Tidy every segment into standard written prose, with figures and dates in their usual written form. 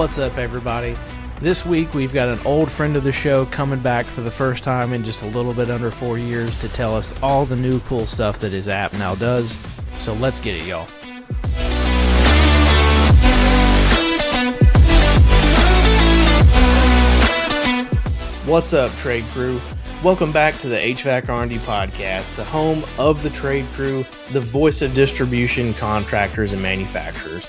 What's up, everybody? This week we've got an old friend of the show coming back for the first time in just a little bit under 4 years to tell us all the new cool stuff that his app now does. So let's get it, y'all. What's up, trade crew? Welcome back to the HVAC R&D podcast, the home of the trade crew, the voice of distribution, contractors, and manufacturers.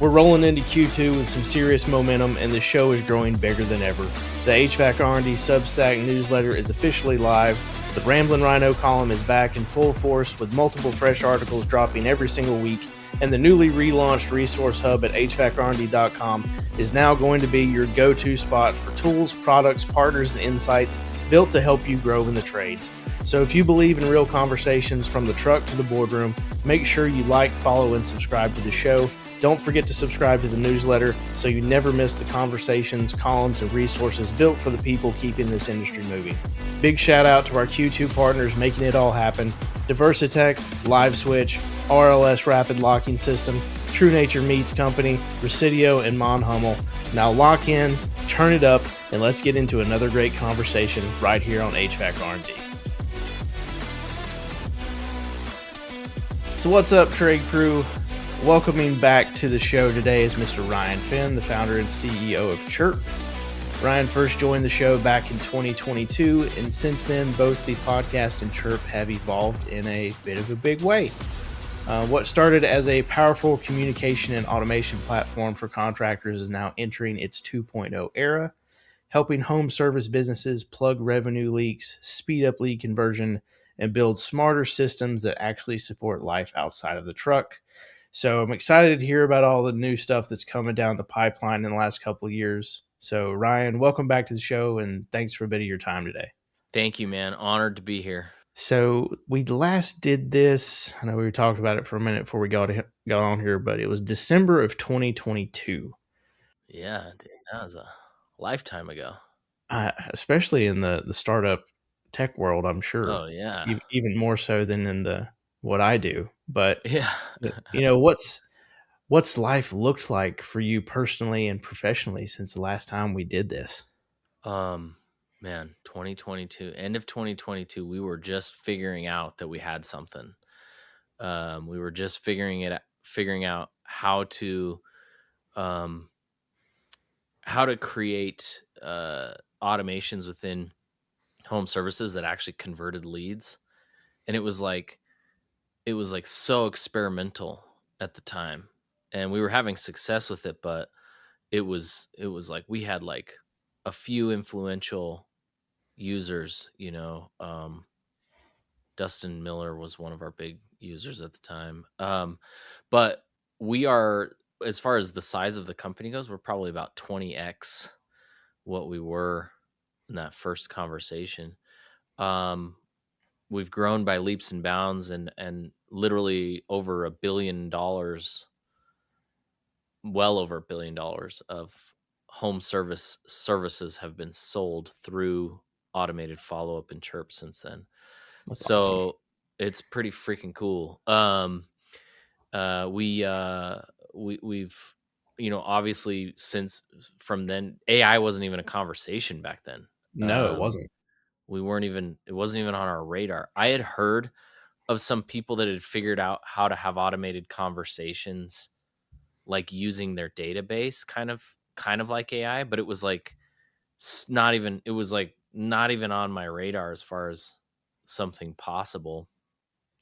We're rolling into Q2 with some serious momentum, and the show is growing bigger than ever. The HVAC R&D Substack newsletter is officially live. The Ramblin' Rhino column is back in full force with multiple fresh articles dropping every single week, and the newly relaunched resource hub at hvacrnd.com is now going to be your go-to spot for tools, products, partners, and insights built to help you grow in the trades. So if you believe in real conversations from the truck to the boardroom, make sure you like, follow, and subscribe to the show. Don't forget to subscribe to the newsletter so you never miss the conversations, columns, and resources built for the people keeping this industry moving. Big shout out to our Q2 partners making it all happen: Diversitech, LiveSwitch, RLS Rapid Locking System, True Nature Meats Company, Residio, and Mon Hummel. Now lock in, turn it up, and let's get into another great conversation right here on HVAC R&D. So what's up, trade crew? Welcoming back to the show today is Mr. Ryan Fenn, the founder and CEO of Chiirp. Ryan first joined the show back in 2022, and since then, both the podcast and Chiirp have evolved in a bit of a big way. What started as a powerful communication and automation platform for contractors is now entering its 2.0 era, helping home service businesses plug revenue leaks, speed up lead conversion, and build smarter systems that actually support life outside of the truck. So I'm excited to hear about all the new stuff that's coming down the pipeline in the last couple of years. So Ryan, welcome back to the show, and thanks for a bit of your time today. Thank you, man. Honored to be here. So we last did this, I know we talked about it for a minute before we got on here, but it was December of 2022. Yeah, dude, that was a lifetime ago. Especially in the startup tech world, I'm sure. Oh, yeah. Even more so than in what I do. But yeah, what's life looked like for you personally and professionally since the last time we did this? Man, 2022, end of 2022, we were just figuring out that we had something. We were just figuring out how to create automations within home services that actually converted leads, and it was like so experimental at the time, and we were having success with it, but it was like we had like a few influential users, Dustin Miller was one of our big users at the time. But we are, as far as the size of the company goes, we're probably about 20x what we were in that first conversation. We've grown by leaps and bounds, and literally over $1 billion, well over $1 billion of home services have been sold through automated follow-up and Chiirp since then. That's awesome. It's pretty freaking cool. We've obviously since from then, AI wasn't even a conversation back then. No, it wasn't. It wasn't even on our radar. I had heard of some people that had figured out how to have automated conversations, like using their database, kind of like AI, but it was like not even on my radar as far as something possible.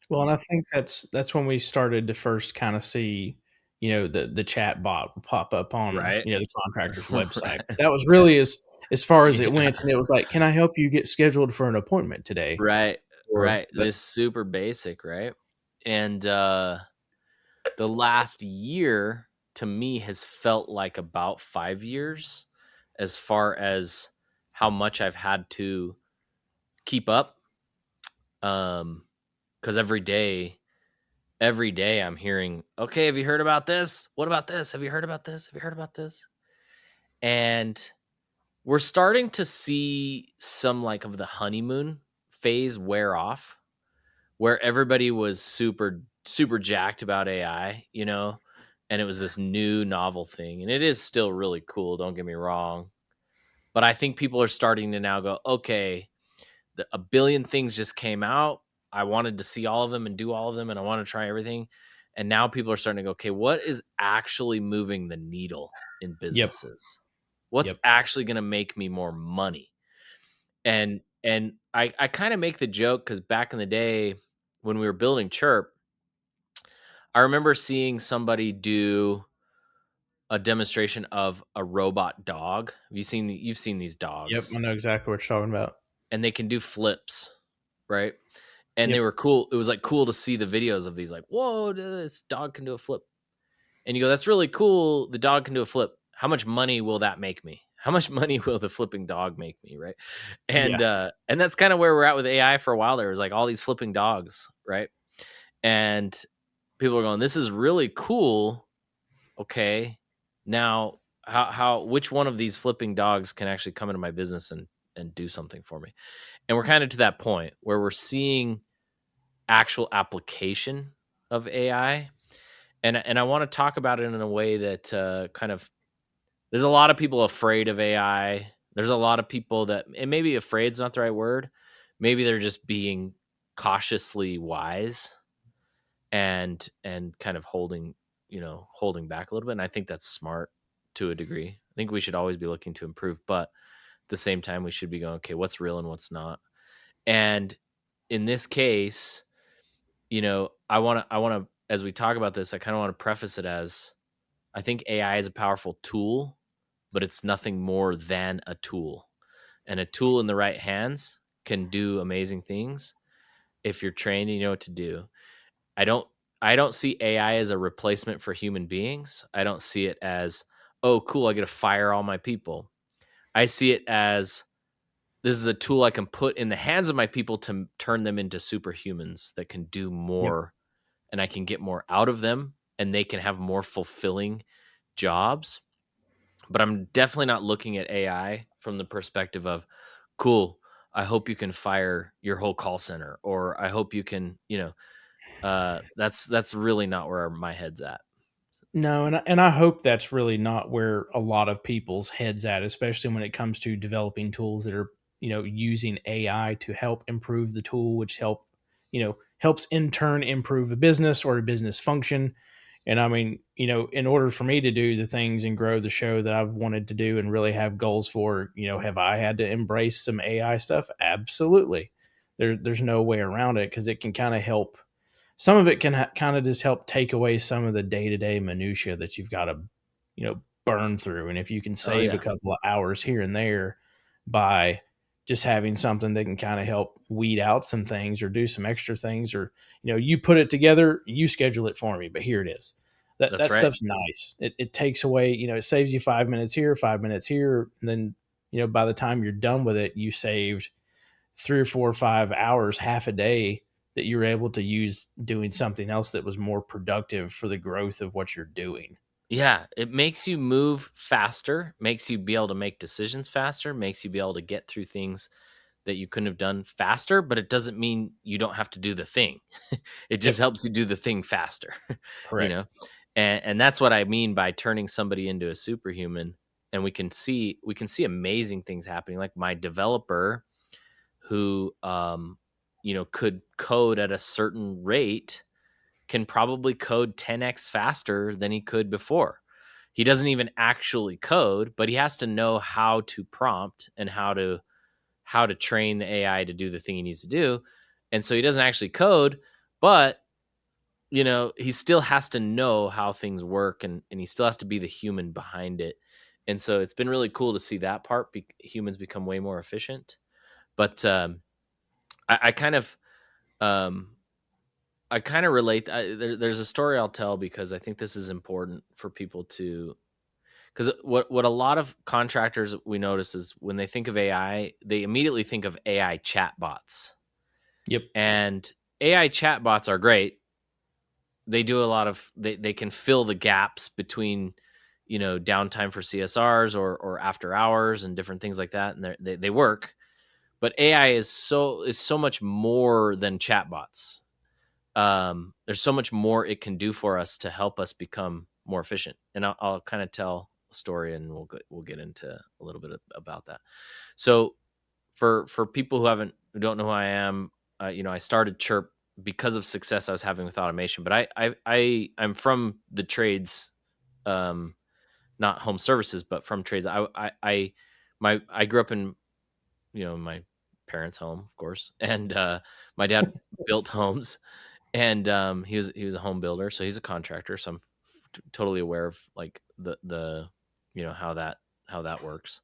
Well, and I think that's when we started to first kind of see, the chat bot pop up on the Contractors website. Right. That was really as far as it went, and it was like, can I help you get scheduled for an appointment today? Right. This super basic, right? And the last year to me has felt like about 5 years as far as how much I've had to keep up. Because every day I'm hearing, okay, have you heard about this? What about this? Have you heard about this? Have you heard about this? And we're starting to see some like of the honeymoon phase wear off, where everybody was super, super jacked about AI, and it was this new novel thing, and it is still really cool, don't get me wrong, but I think people are starting to now go, okay, a billion things just came out. I wanted to see all of them and do all of them, and I want to try everything. And now people are starting to go, okay, what is actually moving the needle in Yep. businesses? What's Yep. actually going to make me more money? And I kind of make the joke because back in the day when we were building Chiirp, I remember seeing somebody do a demonstration of a robot dog. You've seen these Yep. dogs, I know exactly what you're talking about. and they can do flips, right? And they Yep. were cool. It was like cool to see the videos of these, like, whoa, this dog can do a flip. And you go, that's really cool. The dog can do a flip. How much money will that make me? How much money will the flipping dog make me? Right. Yeah. And that's kind of where we're at with AI for a while. There was like all these flipping dogs, right? And people are going, this is really cool. Okay. Now how which one of these flipping dogs can actually come into my business and do something for me? And we're kind of to that point where we're seeing actual application of AI. And I want to talk about it in a way that kind of there's a lot of people afraid of AI. There's a lot of people that, and maybe afraid is not the right word. Maybe they're just being cautiously wise and kind of holding back a little bit. And I think that's smart to a degree. I think we should always be looking to improve, but at the same time we should be going, okay, what's real and what's not. And in this case, I want to as we talk about this, I kind of want to preface it as I think AI is a powerful tool, but it's nothing more than a tool. And a tool in the right hands can do amazing things if you're trained and you know what to do. I don't I don't see AI as a replacement for human beings. I don't see it as, oh, cool, I get to fire all my people. I see it as this is a tool I can put in the hands of my people to turn them into superhumans that can do Yep. more, and I can get more out of them and they can have more fulfilling jobs. But I'm definitely not looking at AI from the perspective of, cool, I hope you can fire your whole call center, or I hope you can, that's really not where my head's at. No, and I hope that's really not where a lot of people's heads at, especially when it comes to developing tools that are, using AI to help improve the tool, which helps in turn improve a business or a business function. And I mean, in order for me to do the things and grow the show that I've wanted to do and really have goals for, have I had to embrace some AI stuff? Absolutely. There's no way around it because it can kind of help some of it can kind of just help take away some of the day-to-day minutia that you've got to burn through, and if you can Oh save a yeah. couple of hours here and there by just having something that can kind of help weed out some things or do some extra things, or you put it together, you schedule it for me, but here it is. that That's that right. stuff's nice. It takes away, it saves you 5 minutes here, 5 minutes here, and then by the time you're done with it, you saved 3 or 4 or 5 hours, half a day that you're able to use doing something else that was more productive for the growth of what you're doing. Yeah, it makes you move faster, makes you be able to make decisions faster, makes you be able to get through things that you couldn't have done faster, but it doesn't mean you don't have to do the thing. It just Yep. helps you do the thing faster, you know? Correct. And that's what I mean by turning somebody into a superhuman. And we can see amazing things happening. Like my developer who could code at a certain rate can probably code 10x faster than he could before. He doesn't even actually code, but he has to know how to prompt and how to train the AI to do the thing he needs to do. And so he doesn't actually code, but he still has to know how things work, and he still has to be the human behind it. And so it's been really cool to see that part. Humans become way more efficient. But I kind of um, I kind of relate. There's a story I'll tell because I think this is important for people to. Because what a lot of contractors we notice is when they think of AI, they immediately think of AI chatbots. Yep. And AI chatbots are great. They do a lot of they can fill the gaps between downtime for CSRs or after hours and different things like that, and they work. But AI is so much more than chatbots. There's so much more it can do for us to help us become more efficient. And I'll kind of tell a story, and we'll get into a little bit about that. So for people who don't know who I am, I started Chiirp because of success I was having with automation. But I'm from the trades, um, not home services, but from trades. I grew up in my parents' home, of course, and my dad built homes, and he was a home builder, so he's a contractor. So I'm totally aware of like the how that works,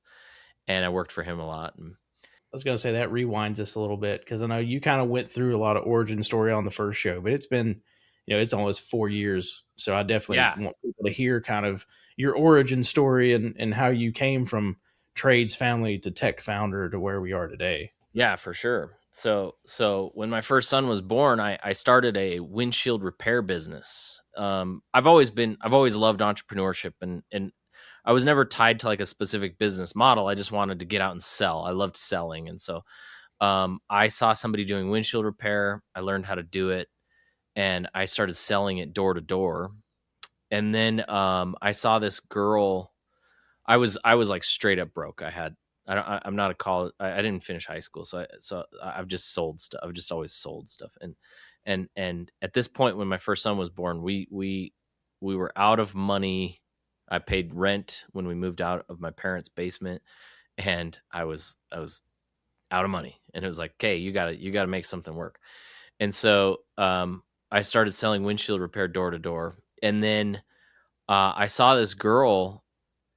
and I worked for him a lot. And I was going to say that rewinds us a little bit because I know you kind of went through a lot of origin story on the first show, but it's been, it's almost 4 years. So I definitely yeah, want people to hear kind of your origin story and how you came from trades family to tech founder to where we are today. yeah, for sure. So when my first son was born, I started a windshield repair business. I've always loved entrepreneurship, and I was never tied to like a specific business model. I just wanted to get out and sell. I loved selling, and so I saw somebody doing windshield repair. I learned how to do it, and I started selling it door to door. And then I saw this girl. I was like straight up broke. I'm not a college. I didn't finish high school, so I've just sold stuff. I've just always sold stuff. And at this point, when my first son was born, we were out of money. I paid rent when we moved out of my parents' basement, and I was out of money. And it was like, okay, you gotta make something work. And so I started selling windshield repair door to door, and then I saw this girl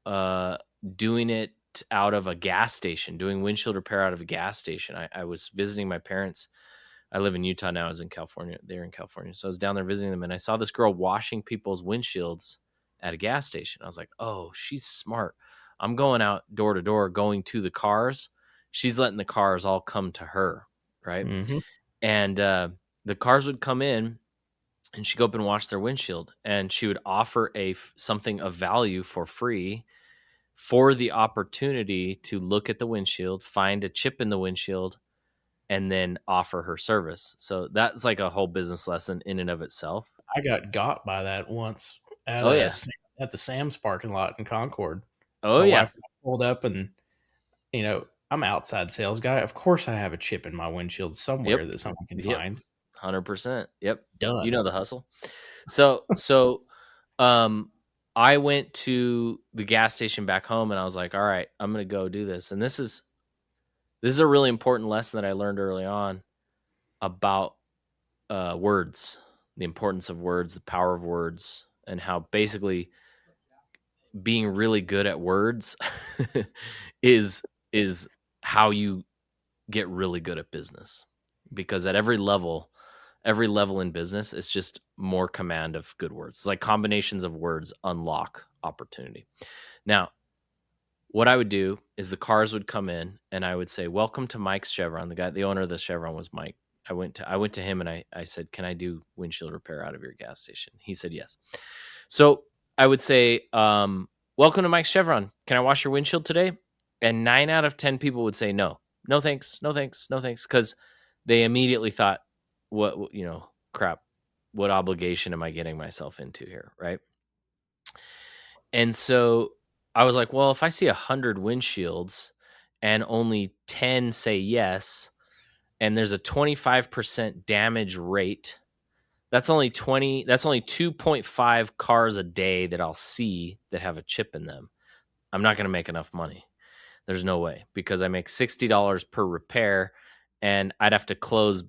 uh, doing it out of a gas station, doing windshield repair out of a gas station. I was visiting my parents. I live in Utah now. I was in California. They're in California. So I was down there visiting them, and I saw this girl washing people's windshields at a gas station. I was like, oh, she's smart. I'm going out door to door, going to the cars. She's letting the cars all come to her. Right. Mm-hmm. And the cars would come in, and she'd go up and wash their windshield, and she would offer something of value for free for the opportunity to look at the windshield, find a chip in the windshield, and then offer her service. So that's like a whole business lesson in and of itself. I got by that once at Oh yeah. at the Sam's parking lot in Concord. Oh My yeah. wife pulled up and I'm an outside sales guy. Of course, I have a chip in my windshield somewhere Yep. that someone can Yep. find. 100%. Yep. You Done. know the hustle. So um I went to the gas station back home, and I was like, all right, I'm going to go do this. And this is a really important lesson that I learned early on about words, the importance of words, the power of words, and how basically being really good at words is how you get really good at business. Because at every level in business, it's just more command of good words. It's like combinations of words unlock opportunity. Now, what I would do is the cars would come in, and I would say, "Welcome to Mike's Chevron." The owner of the Chevron was Mike. I went to him, and I said, "Can I do windshield repair out of your gas station?" He said yes. So I would say, "Welcome to Mike's Chevron. Can I wash your windshield today?" And 9 out of 10 people would say no. No thanks, no thanks, no thanks, because they immediately thought, what crap, what obligation am I getting myself into here, right? And so I was like, well, if I see 100 windshields and only 10 say yes, and there's a 25% damage rate, that's only 2.5 cars a day that I'll see that have a chip in them. I'm not going to make enough money. There's no way, because I make $60 per repair, and I'd have to close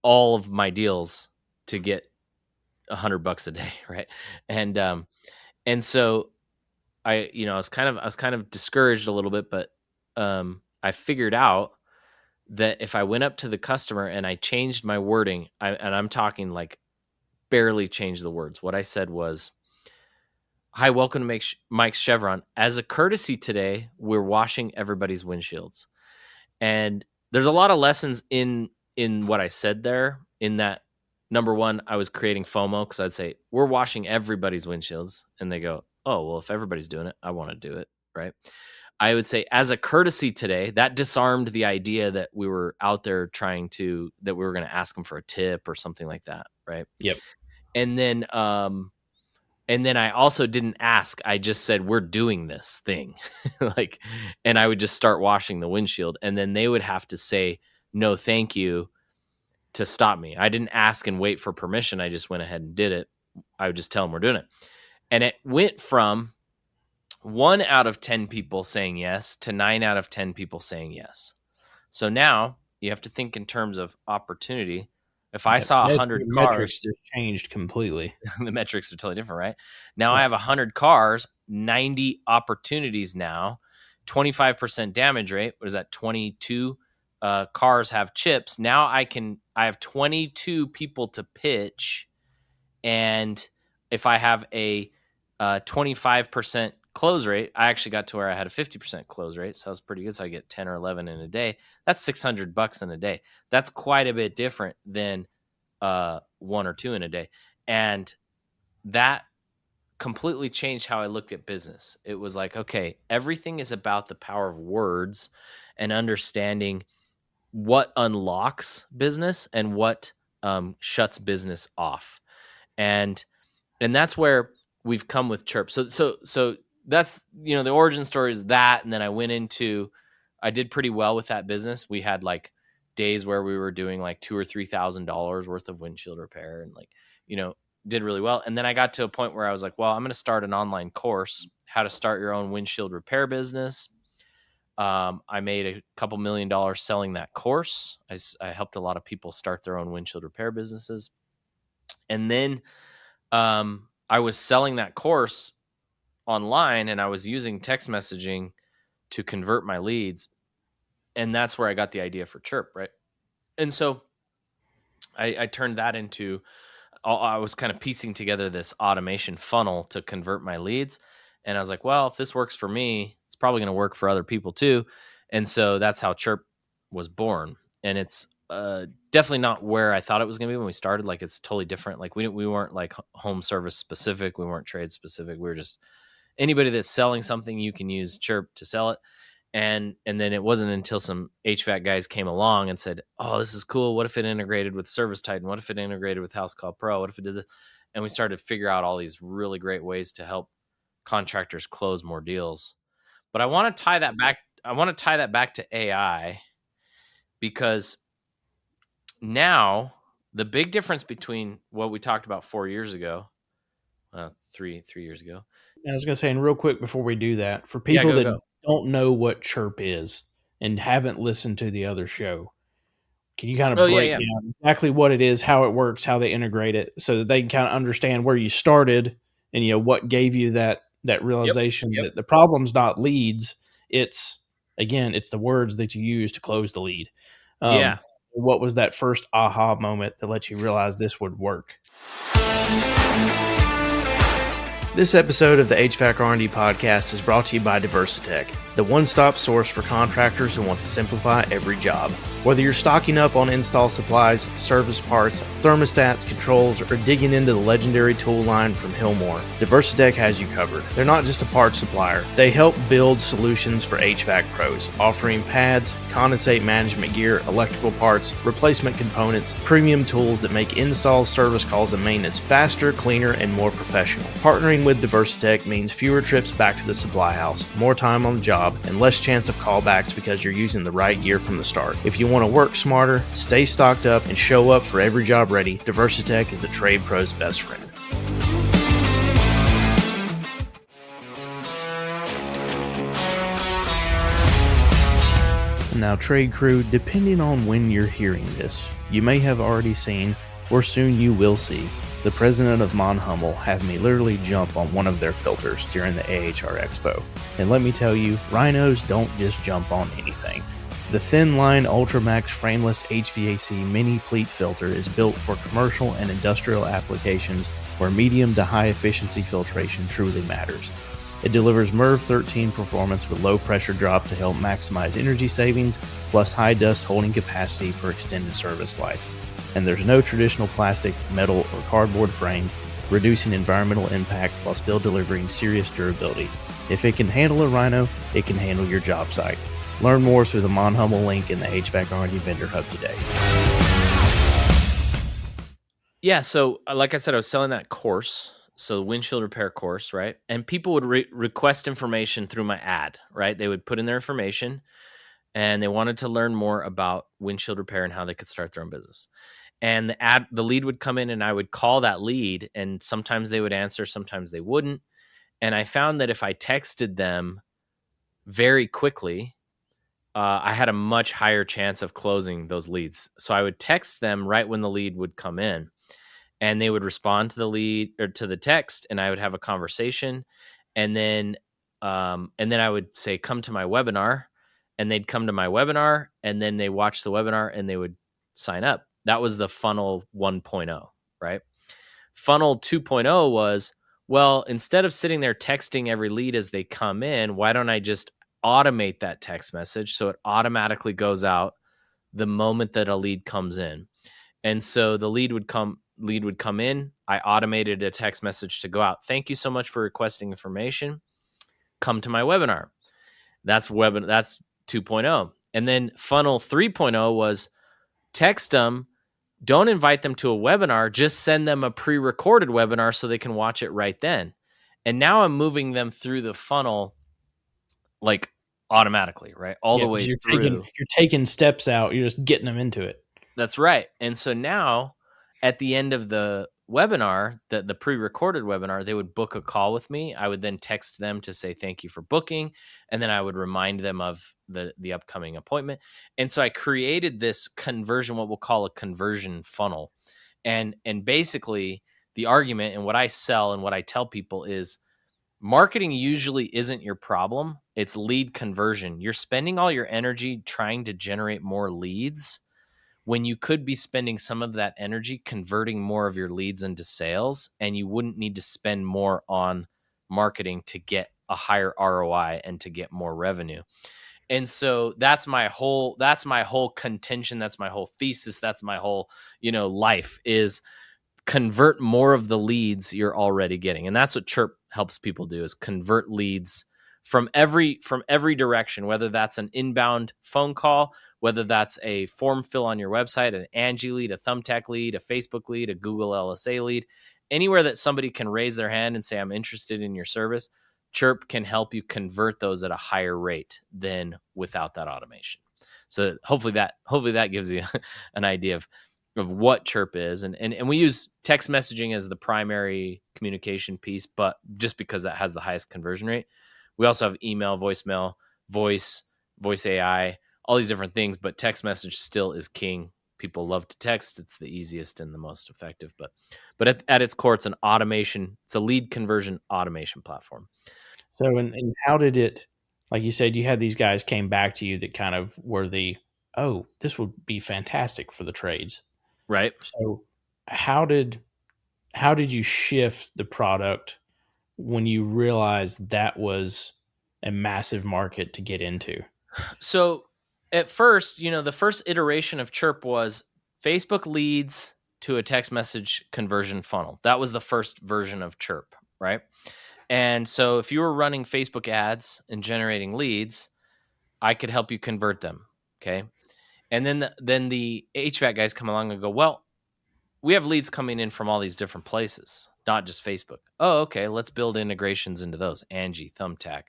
all of my deals to get $100 a day, right? And so I was kind of discouraged a little bit, but I figured out that if I went up to the customer and I changed my wording, and I'm talking like barely changed the words. What I said was, "Hi, welcome to Mike's Chevron. As a courtesy today, we're washing everybody's windshields." And there's a lot of lessons in what I said there. In that, number one, I was creating FOMO, because I'd say, "We're washing everybody's windshields," and they go, "Oh, well, if everybody's doing it, I want to do it," right? I would say, as a courtesy today, that disarmed the idea that we were out there that we were going to ask them for a tip or something like that, right? Yep. And then And then I also didn't ask. I just said, we're doing this thing. Like, and I would just start washing the windshield. And then they would have to say, no, thank you, to stop me. I didn't ask and wait for permission. I just went ahead and did it. I would just tell them we're doing it. And it went from 1 out of 10 people saying yes to 9 out of 10 people saying yes. So now you have to think in terms of opportunity. If I saw 100 the cars, metrics just changed completely. the metrics are totally different, right? Now I have 100 cars, 90 opportunities now, 25% damage rate. What is that? 22 cars have chips. Now I have 22 people to pitch. And if I have a 25% close rate, I actually got to where I had a 50% close rate. So that was pretty good. So I get 10 or 11 in a day. That's $600 in a day. That's quite a bit different than 1 or 2 in a day. And that completely changed how I looked at business. It was like, okay, everything is about the power of words and understanding what unlocks business and what shuts business off. And that's where we've come with Chiirp. So that's, the origin story is that. And then I did pretty well with that business. We had like days where we were doing like $2,000 or $3,000 worth of windshield repair and did really well. And then I got to a point where I was like, well, I'm going to start an online course, how to start your own windshield repair business. I made a couple $1 million selling that course. I helped a lot of people start their own windshield repair businesses. And then I was selling that course online and I was using text messaging to convert my leads. And that's where I got the idea for Chiirp, right? And so I turned that into, I was kind of piecing together this automation funnel to convert my leads. And I was like, well, if this works for me, it's probably going to work for other people too. And so that's how Chiirp was born. And it's definitely not where I thought it was going to be when we started. Like, it's totally different. Like, we weren't like home service specific. We weren't trade specific. We were just anybody that's selling something, you can use Chiirp to sell it. And then it wasn't until some HVAC guys came along and said, oh, this is cool. What if it integrated with Service Titan? What if it integrated with House Call Pro? What if it did this? And we started to figure out all these really great ways to help contractors close more deals. But I want to tie that back. I want to tie that back to AI, because now the big difference between what we talked about 4 years ago, 3 years ago. I was going to say, and real quick before we do that, for people that don't know what Chiirp is and haven't listened to the other show, can you kind of break down exactly what it is, how it works, how they integrate it, so that they can kind of understand where you started and what gave you that realization that the problem's not leads, it's the words that you use to close the lead. What was that first aha moment that let you realize this would work? This episode of the HVAC R&D podcast is brought to you by Diversitech, the one-stop source for contractors who want to simplify every job. Whether you're stocking up on install supplies, service parts, thermostats, controls, or digging into the legendary tool line from Hillmore, Diversitech has you covered. They're not just a parts supplier. They help build solutions for HVAC pros, offering pads, condensate management gear, electrical parts, replacement components, premium tools that make installs, service calls, and maintenance faster, cleaner, and more professional. Partnering with Diversitech means fewer trips back to the supply house, more time on the job, and less chance of callbacks because you're using the right gear from the start. If you want to work smarter, stay stocked up, and show up for every job ready, Diversitech is a trade pro's best friend. Now, trade crew, depending on when you're hearing this, you may have already seen, or soon you will see, the president of Mon Hummel have me literally jump on one of their filters during the AHR Expo. And let me tell you, rhinos don't just jump on anything. The thin-line Ultramax frameless HVAC mini pleat filter is built for commercial and industrial applications where medium to high efficiency filtration truly matters. It delivers MERV 13 performance with low pressure drop to help maximize energy savings, plus high dust holding capacity for extended service life. And there's no traditional plastic, metal, or cardboard frame, reducing environmental impact while still delivering serious durability. If it can handle a rhino, it can handle your job site. Learn more through the Mon Hummel link in the HVAC R&D Vendor Hub today. Yeah, so like I said, I was selling that course. So the windshield repair course, right? And people would request information through my ad, right? They would put in their information and they wanted to learn more about windshield repair and how they could start their own business. And the lead would come in and I would call that lead, and sometimes they would answer, sometimes they wouldn't. And I found that if I texted them very quickly, I had a much higher chance of closing those leads. So I would text them right when the lead would come in, and they would respond to the lead or to the text, and I would have a conversation, and then I would say, "Come to my webinar," and they'd come to my webinar, and then they watch the webinar and they would sign up. That was the funnel 1.0, right? Funnel 2.0 was, well, instead of sitting there texting every lead as they come in, why don't I just automate that text message so it automatically goes out the moment that a lead comes in? And so the lead would come in. I automated a text message to go out. Thank you so much for requesting information. Come to my webinar. That's 2.0. And then funnel 3.0 was text them. Don't invite them to a webinar. Just send them a pre-recorded webinar so they can watch it right then. And now I'm moving them through the funnel like automatically, right? All the way through. You're taking steps out. You're just getting them into it. That's right. And so now at the end of the webinar, the pre-recorded webinar, they would book a call with me. I would then text them to say thank you for booking, and then I would remind them of the upcoming appointment. And so I created this conversion, what we'll call a conversion funnel. And basically the argument and what I sell and what I tell people is marketing usually isn't your problem. It's lead conversion. You're spending all your energy trying to generate more leads when you could be spending some of that energy converting more of your leads into sales, and you wouldn't need to spend more on marketing to get a higher ROI and to get more revenue. And so that's my whole contention, that's my whole thesis, that's my whole, life is convert more of the leads you're already getting. And that's what Chiirp helps people do, is convert leads from every direction, whether that's an inbound phone call, whether that's a form fill on your website, an Angie lead, a Thumbtack lead, a Facebook lead, a Google LSA lead, anywhere that somebody can raise their hand and say, I'm interested in your service. Chiirp can help you convert those at a higher rate than without that automation. So hopefully that gives you an idea of what Chiirp is. And we use text messaging as the primary communication piece, but just because that has the highest conversion rate. We also have email, voicemail, voice AI, all these different things, but text message still is king. People love to text. It's the easiest and the most effective, but at its core, it's an automation. It's a lead conversion automation platform. So, and how did it, like you said, you had these guys came back to you that kind of were this would be fantastic for the trades. Right. So how did you shift the product when you realized that was a massive market to get into? So at first, the first iteration of Chiirp was Facebook leads to a text message conversion funnel. That was the first version of Chiirp, right? And so if you were running Facebook ads and generating leads, I could help you convert them, okay? And then the HVAC guys come along and go, well, we have leads coming in from all these different places, not just Facebook. Oh, okay, let's build integrations into those. Angie, Thumbtack,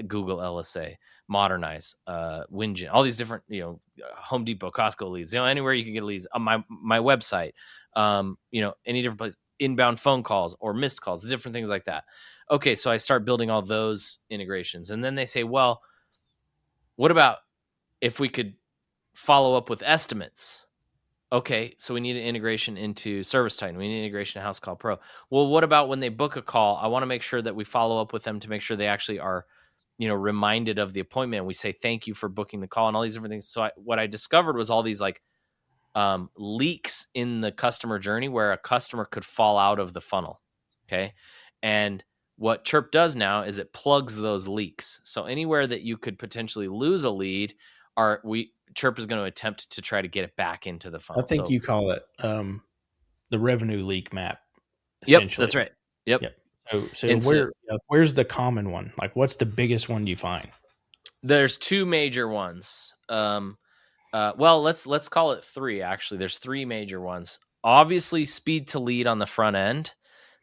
Google LSA, Modernize, Wingen, all these different, Home Depot, Costco leads, anywhere you can get leads on my website, any different place, inbound phone calls or missed calls, different things like that. Okay, so I start building all those integrations. And then they say, well, what about if we could follow up with estimates? Okay, so we need an integration into ServiceTitan. We need an integration to House Call Pro. Well, what about when they book a call? I want to make sure that we follow up with them to make sure they actually are, reminded of the appointment. We say thank you for booking the call and all these different things. So what I discovered was all these leaks in the customer journey where a customer could fall out of the funnel. Okay, and what Chiirp does now is it plugs those leaks. So anywhere that you could potentially lose a lead, Chiirp is going to attempt to try to get it back into the funnel. I think you call it the revenue leak map. Yep, that's right. Yep. So where's the common one? Like, what's the biggest one you find? There's two major ones. Well, let's call it three. Actually, there's three major ones. Obviously, speed to lead on the front end.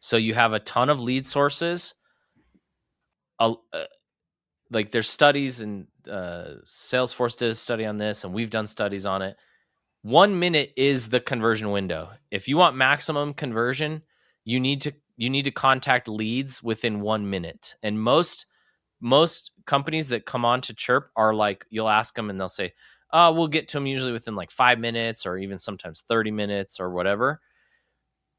So you have a ton of lead sources. Like there's studies, and Salesforce did a study on this, and we've done studies on it. 1 minute is the conversion window. If you want maximum conversion, you need to contact leads within 1 minute. And most companies that come on to Chiirp are like, you'll ask them and they'll say, we'll get to them usually within like 5 minutes or even sometimes 30 minutes or whatever.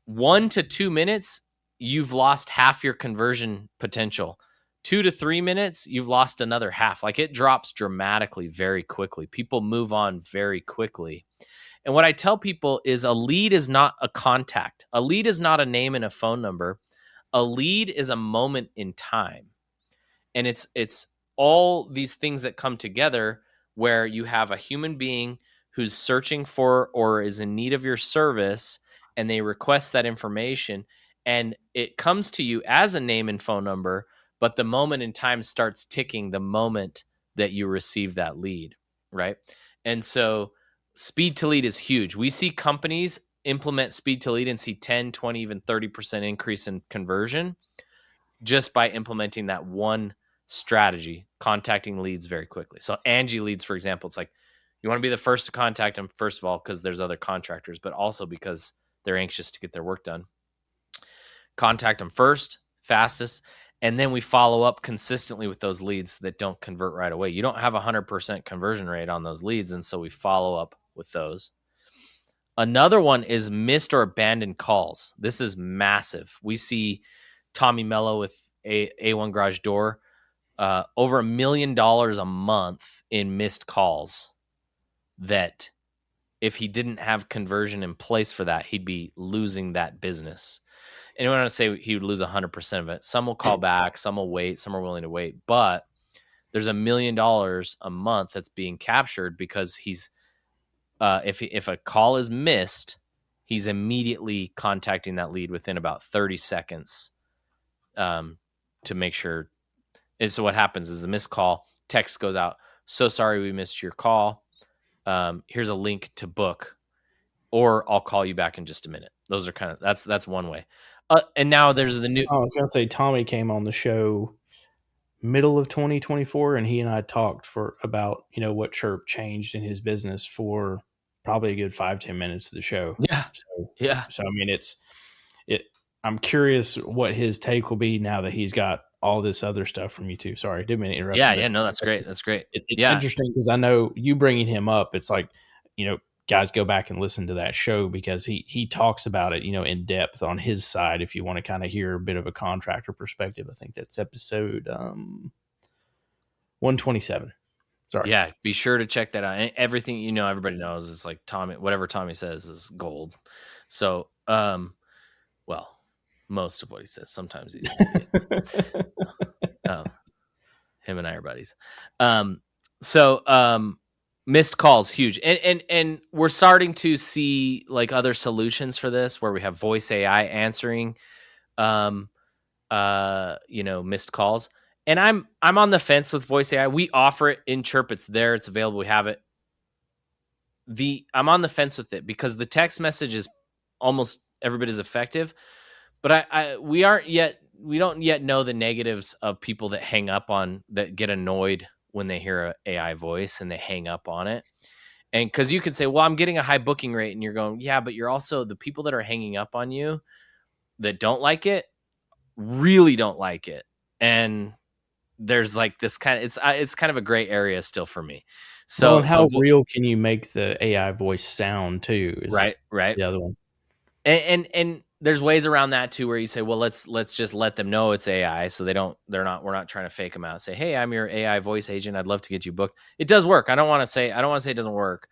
1 to 2 minutes, you've lost half your conversion potential. 2 to 3 minutes, you've lost another half. Like it drops dramatically very quickly. People move on very quickly. And what I tell people is a lead is not a contact. A lead is not a name and a phone number. A lead is a moment in time. And it's all these things that come together where you have a human being who's searching for or is in need of your service, and they request that information, and it comes to you as a name and phone number, but the moment in time starts ticking the moment that you receive that lead, right? And so speed to lead is huge. We see companies implement speed to lead and see 10, 20, even 30% increase in conversion just by implementing that one strategy, contacting leads very quickly. So Angie leads, for example, it's like you want to be the first to contact them, first of all, because there's other contractors, but also because they're anxious to get their work done. Contact them first, fastest, and then we follow up consistently with those leads that don't convert right away. You don't have 100% conversion rate on those leads, and so we follow up with those. Another one is missed or abandoned calls. This is massive. We see Tommy Mello with A1 Garage Door, over $1 million a month in missed calls, that if he didn't have conversion in place for that, he'd be losing that business. And I want to say he would lose 100% of it. Some will call back, some will wait, some are willing to wait, but there's $1 million a month that's being captured because he's if a call is missed, he's immediately contacting that lead within about 30 seconds to make sure. And so what happens is the missed call, text goes out, so sorry we missed your call. Here's a link to book, or I'll call you back in just a minute. Those are kind of, that's one way. And now there's the new. I was going to say Tommy came on the show middle of 2024, and he and I talked for about what Chiirp changed in his business for probably a good 5-10 minutes of the show. Yeah, yeah. So I mean, I'm curious what his take will be now that he's got all this other stuff from you too. Sorry, didn't mean to interrupt. Yeah, no, that's great. That's great. It's interesting because I know you bringing him up. It's like guys, go back and listen to that show because he talks about it, in depth on his side. If you want to kind of hear a bit of a contractor perspective, I think that's episode 127. Sorry. Yeah, be sure to check that out. And everything everybody knows is like Tommy. Whatever Tommy says is gold. So, well, most of what he says. Sometimes he's him and I are buddies. Missed calls, huge. And we're starting to see like other solutions for this where we have voice AI answering missed calls. And I'm on the fence with voice AI. We offer it in Chiirp. It's there, it's available, we have it. I'm on the fence with it because the text message is almost every bit as effective, but we don't yet know the negatives of people that hang up on, that get annoyed when they hear an AI voice and they hang up on it. And because you could say, well, I'm getting a high booking rate, and you're going, yeah, but you're also, the people that are hanging up on you that don't like it really don't like it. And there's like this kind of, it's kind of a gray area still for me. So how real can you make the AI voice sound too? Right. The other one. And there's ways around that too, where you say, well, let's just let them know it's AI. So we're not trying to fake them out. Say, hey, I'm your AI voice agent. I'd love to get you booked. It does work. I don't want to say it doesn't work,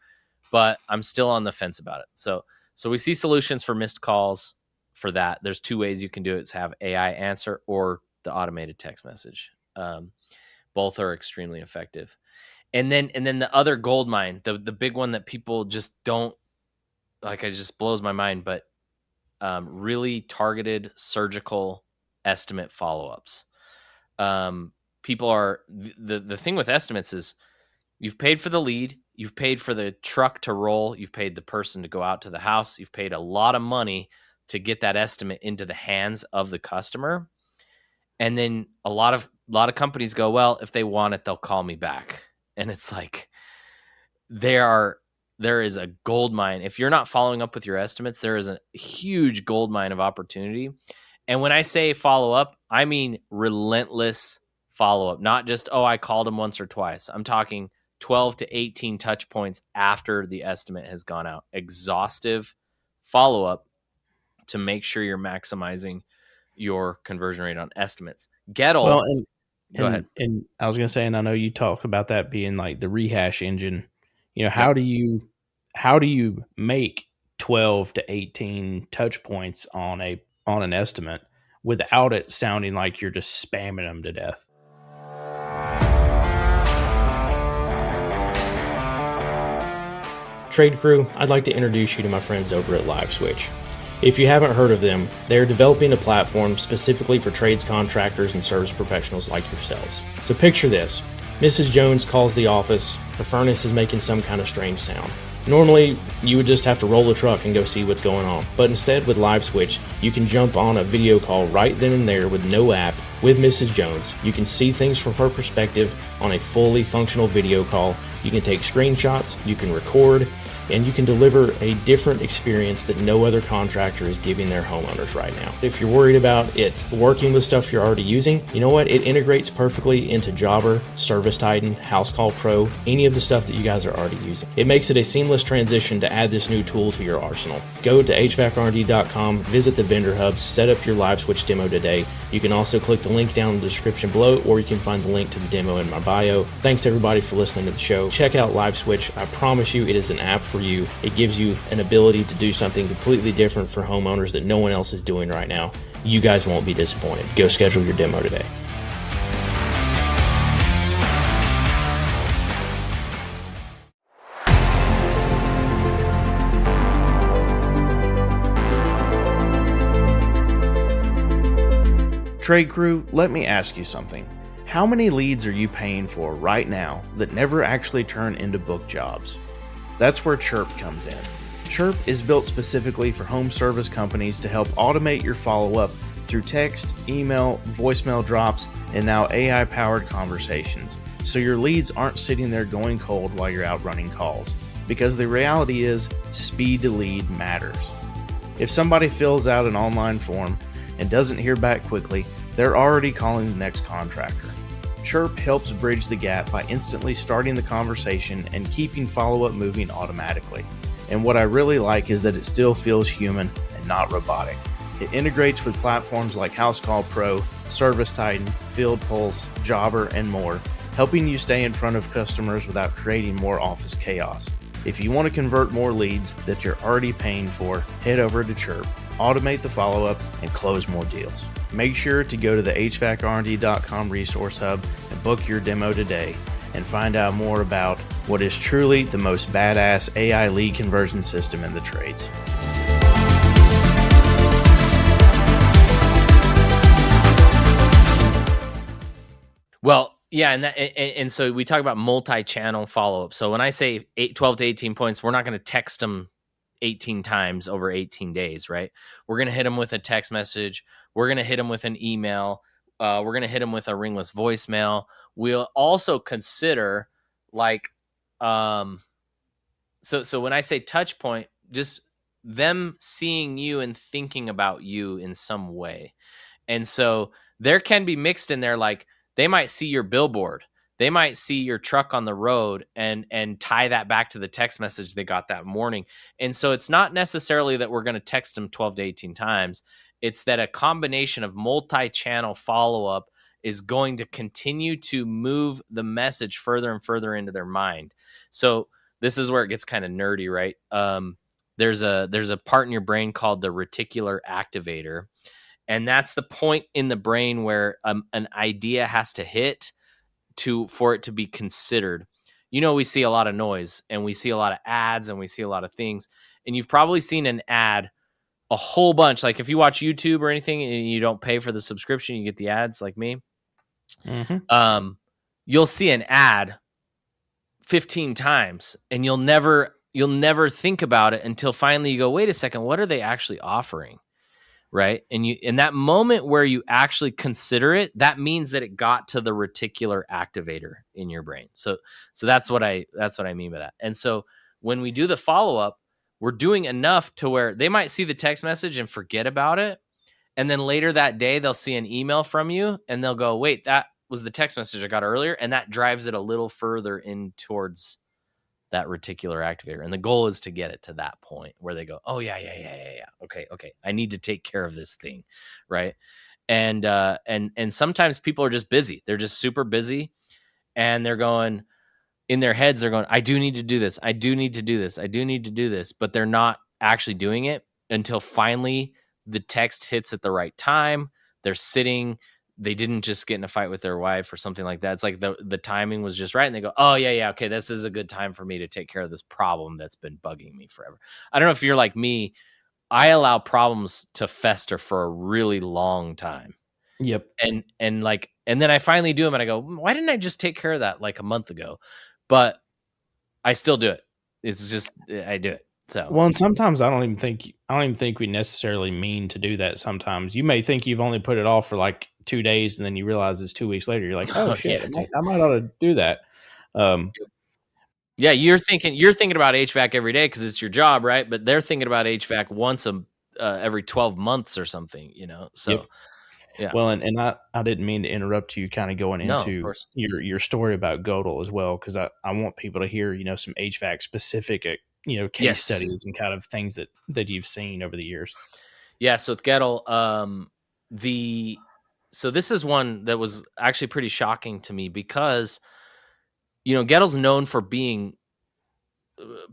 but I'm still on the fence about it. So we see solutions for missed calls for that. There's 2 ways you can do it: is have AI answer or the automated text message. Both are extremely effective. And then the other gold mine, the big one that people just don't like, it just blows my mind, but really targeted surgical estimate follow-ups. People are, the thing with estimates is you've paid for the lead, you've paid for the truck to roll, you've paid the person to go out to the house, you've paid a lot of money to get that estimate into the hands of the customer. And then a lot of companies go, well, if they want it, they'll call me back. And it's like, there is a gold mine. If you're not following up with your estimates, there is a huge gold mine of opportunity. And when I say follow up, I mean relentless follow up, not just, oh, I called them once or twice. I'm talking 12 to 18 touch points after the estimate has gone out. Exhaustive follow up to make sure you're maximizing your conversion rate on estimates. Gettle. Well, Go ahead. And I was going to say, and I know you talked about that being like the rehash engine. You know, how do you make 12 to 18 touch points on an estimate without it sounding like you're just spamming them to death? Trade Crew, I'd like to introduce you to my friends over at LiveSwitch. If you haven't heard of them, they are developing a platform specifically for trades contractors and service professionals like yourselves. So picture this. Mrs. Jones calls the office. Her furnace is making some kind of strange sound. Normally, you would just have to roll the truck and go see what's going on. But instead, with LiveSwitch, you can jump on a video call right then and there with no app with Mrs. Jones. You can see things from her perspective on a fully functional video call. You can take screenshots, you can record, and you can deliver a different experience that no other contractor is giving their homeowners right now. If you're worried about it working with stuff you're already using, you know what? It integrates perfectly into Jobber, ServiceTitan, HouseCall Pro, any of the stuff that you guys are already using. It makes it a seamless transition to add this new tool to your arsenal. Go to hvacrnd.com, visit the vendor hub, set up your LiveSwitch demo today. You can also click the link down in the description below, or you can find the link to the demo in my bio. Thanks everybody for listening to the show. Check out LiveSwitch. I promise you it is an app for you. It gives you an ability to do something completely different for homeowners that no one else is doing right now. You guys won't be disappointed. Go schedule your demo today. Trade Crew, let me ask you something. How many leads are you paying for right now that never actually turn into book jobs? That's where Chiirp comes in. Chiirp is built specifically for home service companies to help automate your follow-up through text, email, voicemail drops, and now AI-powered conversations, so your leads aren't sitting there going cold while you're out running calls. Because the reality is, speed to lead matters. If somebody fills out an online form and doesn't hear back quickly, they're already calling the next contractor. Chiirp helps bridge the gap by instantly starting the conversation and keeping follow-up moving automatically. And what I really like is that it still feels human and not robotic. It integrates with platforms like HouseCall Pro, ServiceTitan, FieldPulse, Jobber, and more, helping you stay in front of customers without creating more office chaos. If you want to convert more leads that you're already paying for, head over to Chiirp, automate the follow-up, and close more deals. Make sure to go to the hvacrnd.com resource hub and book your demo today and find out more about what is truly the most badass AI lead conversion system in the trades. Well, yeah, and so we talk about multi-channel follow-up. So when I say 12 to 18 points, we're not going to text them 18 times over 18 days, right? We're going to hit them with a text message. We're going to hit them with an email. We're going to hit them with a ringless voicemail. We'll also consider so when I say touch point, just them seeing you and thinking about you in some way. And so there can be mixed in there, like they might see your billboard. They might see your truck on the road and tie that back to the text message they got that morning. And so it's not necessarily that we're going to text them 12 to 18 times. It's that a combination of multi-channel follow-up is going to continue to move the message further and further into their mind. So this is where it gets kind of nerdy, right? There's a part in your brain called the reticular activator. And that's the point in the brain where an idea has to hit for it to be considered. You know, we see a lot of noise and we see a lot of ads and we see a lot of things. And you've probably seen an ad a whole bunch. Like if you watch YouTube or anything and you don't pay for the subscription, you get the ads like me. Mm-hmm. You'll see an ad 15 times and you'll never think about it until finally you go, wait a second, what are they actually offering? right? And in that moment where you actually consider it, that means that it got to the reticular activator in your brain. So that's what I mean by that. And so when we do the follow-up, we're doing enough to where they might see the text message and forget about it. And then later that day, they'll see an email from you and they'll go, wait, that was the text message I got earlier. And that drives it a little further in towards that reticular activator. And the goal is to get it to that point where they go, oh yeah. Okay. I need to take care of this thing. Right. And sometimes people are just busy. They're just super busy and they're going in their heads. They're going, I do need to do this. I do need to do this. I do need to do this, but they're not actually doing it until finally the text hits at the right time. They're sitting, they didn't just get in a fight with their wife or something like that. It's like the timing was just right. And they go, oh yeah. Okay. This is a good time for me to take care of this problem that's been bugging me forever. I don't know if you're like me. I allow problems to fester for a really long time. Yep. And then I finally do them and I go, why didn't I just take care of that like a month ago? But I still do it. It's just, I do it. So, well, and sometimes I don't even think we necessarily mean to do that. Sometimes you may think you've only put it off for like 2 days, and then you realize it's 2 weeks later. You're like, oh shit, yeah, I might ought to do that. Yeah, you're thinking about HVAC every day because it's your job, right? But they're thinking about HVAC once every 12 months or something, you know. So, yep. Yeah. Well, and I didn't mean to interrupt you, kind of going into your story about Godel as well, because I want people to hear, you know, some HVAC specific, case studies and kind of things that you've seen over the years. Yeah. So with Godel, so this is one that was actually pretty shocking to me because, you know, Godel's known for being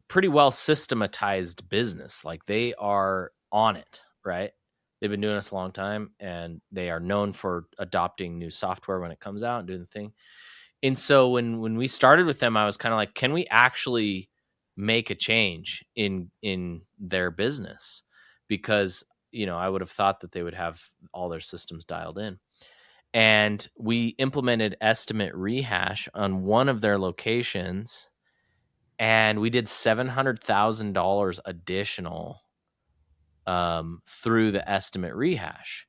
pretty well systematized business. Like they are on it, right? They've been doing this a long time and they are known for adopting new software when it comes out and doing the thing. And so when we started with them, I was kind of like, can we actually make a change in their business? Because, you know, I would have thought that they would have all their systems dialed in. And we implemented estimate rehash on one of their locations and we did $700,000 additional through the estimate rehash.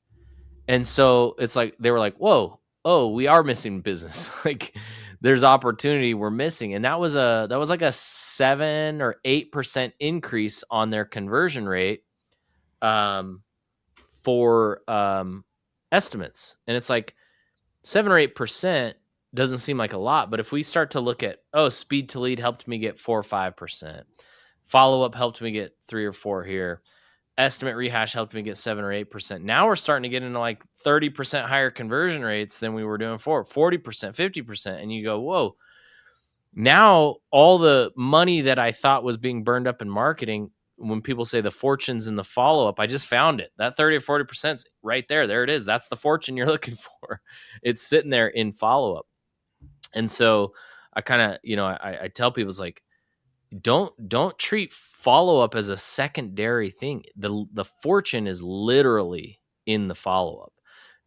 And so it's like they were like, whoa, oh, we are missing business. Like there's opportunity we're missing. And that was like a 7 or 8% increase on their conversion rate for estimates. And it's like 7 or 8% doesn't seem like a lot, but if we start to look at, speed to lead helped me get 4 or 5%, follow-up helped me get 3 or 4 here, estimate rehash helped me get 7 or 8%. Now we're starting to get into like 30% higher conversion rates than we were doing before, 40%, 50%. And you go, whoa, now all the money that I thought was being burned up in marketing, when people say the fortune's in the follow-up, I just found it. That 30 or 40% is right there. There it is. That's the fortune you're looking for. It's sitting there in follow-up. And so I kind of, I tell people, it's like, don't treat follow-up as a secondary thing. The fortune is literally in the follow-up.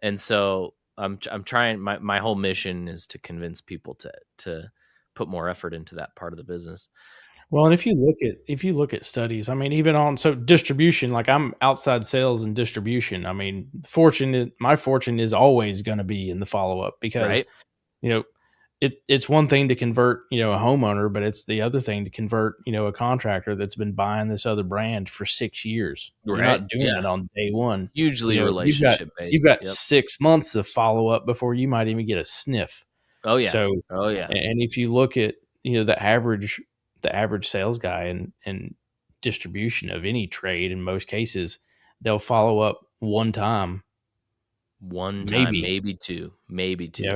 And so I'm trying, my whole mission is to convince people to put more effort into that part of the business. Well, and if you look at studies, I mean, even on distribution, like I'm outside sales and distribution. I mean, my fortune is always going to be in the follow-up because, right? It's one thing to convert, a homeowner, but it's the other thing to convert, a contractor that's been buying this other brand for 6 years. Right. You're not doing it on day one. Hugely relationship based. You've got 6 months of follow-up before you might even get a sniff. Oh yeah. And if you look at, the average sales guy and distribution of any trade, in most cases, they'll follow up one time, maybe two. Maybe two.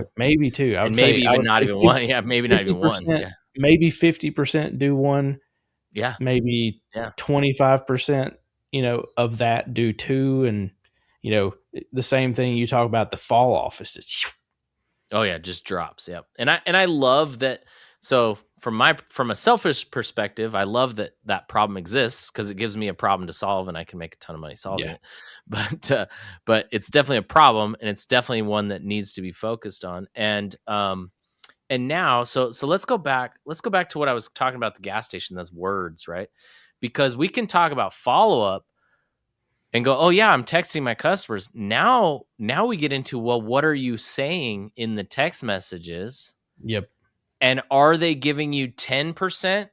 I would say not even one. Yeah, maybe not even one. Yeah. Maybe 50% do one. Yeah. Maybe 25%, of that do two. And, the same thing you talk about, the fall off is just. Oh yeah, just drops. Yeah. And I love that. So from a selfish perspective, I love that problem exists because it gives me a problem to solve and I can make a ton of money solving it. But it's definitely a problem and it's definitely one that needs to be focused on. And now, so let's go back to what I was talking about at the gas station. That's words, right? Because we can talk about follow-up and go, oh yeah, I'm texting my customers. Now we get into, well, what are you saying in the text messages? Yep. And are they giving you 10%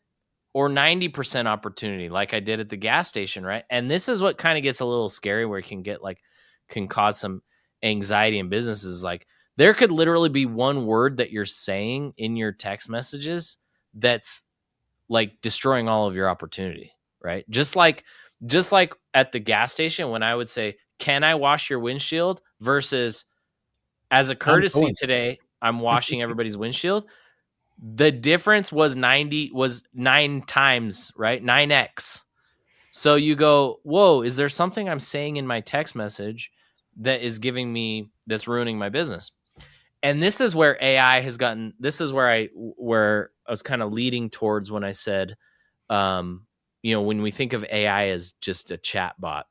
or 90% opportunity, like I did at the gas station, right? And this is what kind of gets a little scary, where it can cause some anxiety in businesses. Like, there could literally be one word that you're saying in your text messages that's like destroying all of your opportunity, right? Just like at the gas station, when I would say, "Can I wash your windshield?" versus, as a I'm courtesy going. today, I'm washing everybody's windshield. The difference was 9 times, right? 9x. So you go, whoa, is there something I'm saying in my text message that's ruining my business? And this is where AI has gotten, this is where I was kind of leading towards when I said, when we think of AI as just a chat bot,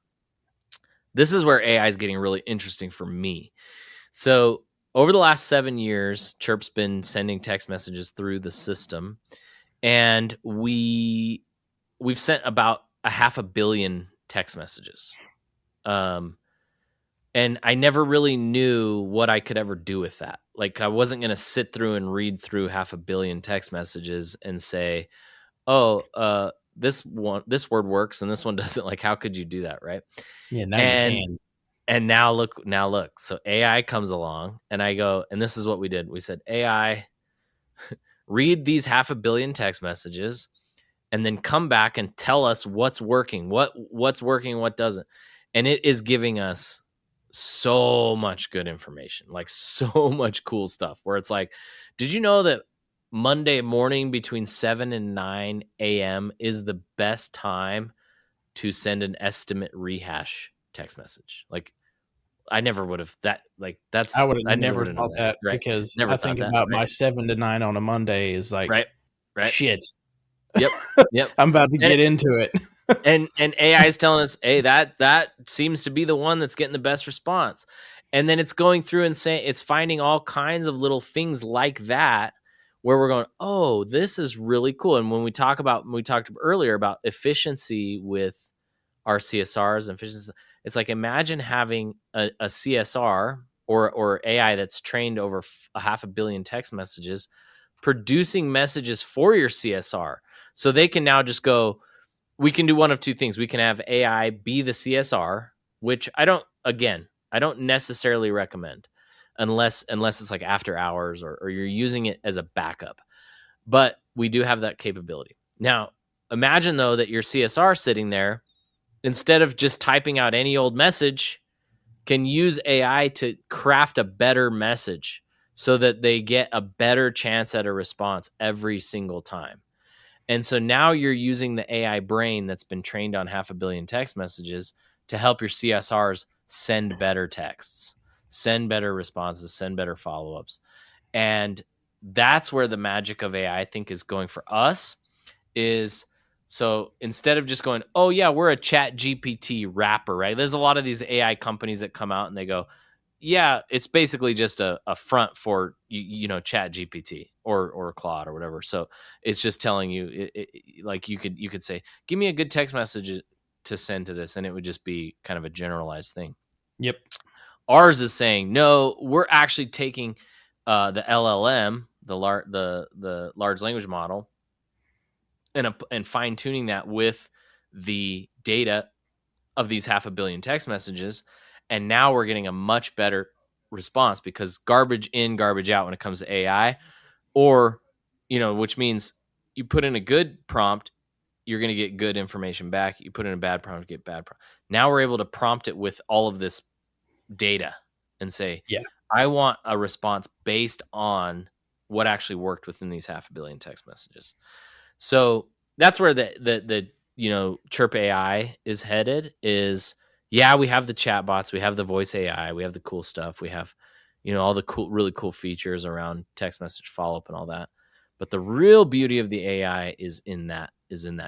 this is where AI is getting really interesting for me. So over the last 7 years, Chirp's been sending text messages through the system, and we've sent about 500 million text messages. And I never really knew what I could ever do with that. Like, I wasn't going to sit through and read through 500 million text messages and say, oh, this word works and this one doesn't. Like, how could you do that, right? Yeah, now you And can. and now look. So AI comes along, and I go, and this is what we did. We said, AI, read these 500 million text messages, and then come back and tell us what's working, what's working, what doesn't. And it is giving us so much good information, like so much cool stuff, where it's like, did you know that Monday morning between 7 and 9 a.m. is the best time to send an estimate rehash text message? Like, I never would have that. Like, I would have I never never would have known thought that. that, Right. because Never I thought think that. about Right. my 7 to 9 on a Monday is like, Right. Right. shit, Yep. Yep. I'm about to And get into it. and AI is telling us, hey, that seems to be the one that's getting the best response. And then it's going through and saying, it's finding all kinds of little things like that, where we're going, oh, this is really cool. And when we talked earlier about efficiency with our CSRs and efficiency, it's like, imagine having a CSR or AI that's trained over 500 million text messages, producing messages for your CSR. So they can now just go, we can do one of two things. We can have AI be the CSR, which I don't necessarily recommend, unless it's like after hours, or you're using it as a backup. But we do have that capability. Now, imagine though that your CSR sitting there, instead of just typing out any old message, can use AI to craft a better message so that they get a better chance at a response every single time. And so now you're using the AI brain that's been trained on 500 million text messages to help your CSRs send better texts, send better responses, send better follow ups. And that's where the magic of AI, I think, is going for us. Is, so instead of just going, oh yeah, we're a Chat GPT wrapper, right? There's a lot of these AI companies that come out and they go, yeah, it's basically just a front for Chat GPT or Claude or whatever. So it's just telling you, like, you could say, give me a good text message to send to this, and it would just be kind of a generalized thing. Yep. Ours is saying, no, we're actually taking the LLM, the large language model, and fine tuning that with the data of these 500 million text messages, and now we're getting a much better response, because garbage in, garbage out when it comes to AI, or which means you put in a good prompt, you're going to get good information back. You put in a bad prompt, get bad prompt. Now we're able to prompt it with all of this data and say, Yeah. I want a response based on what actually worked within these 500 million text messages. So that's where the Chirp AI is headed. Is, yeah, we have the chat bots, we have the voice AI, we have the cool stuff, we have all the really cool features around text message follow up and all that. But the real beauty of the AI is in that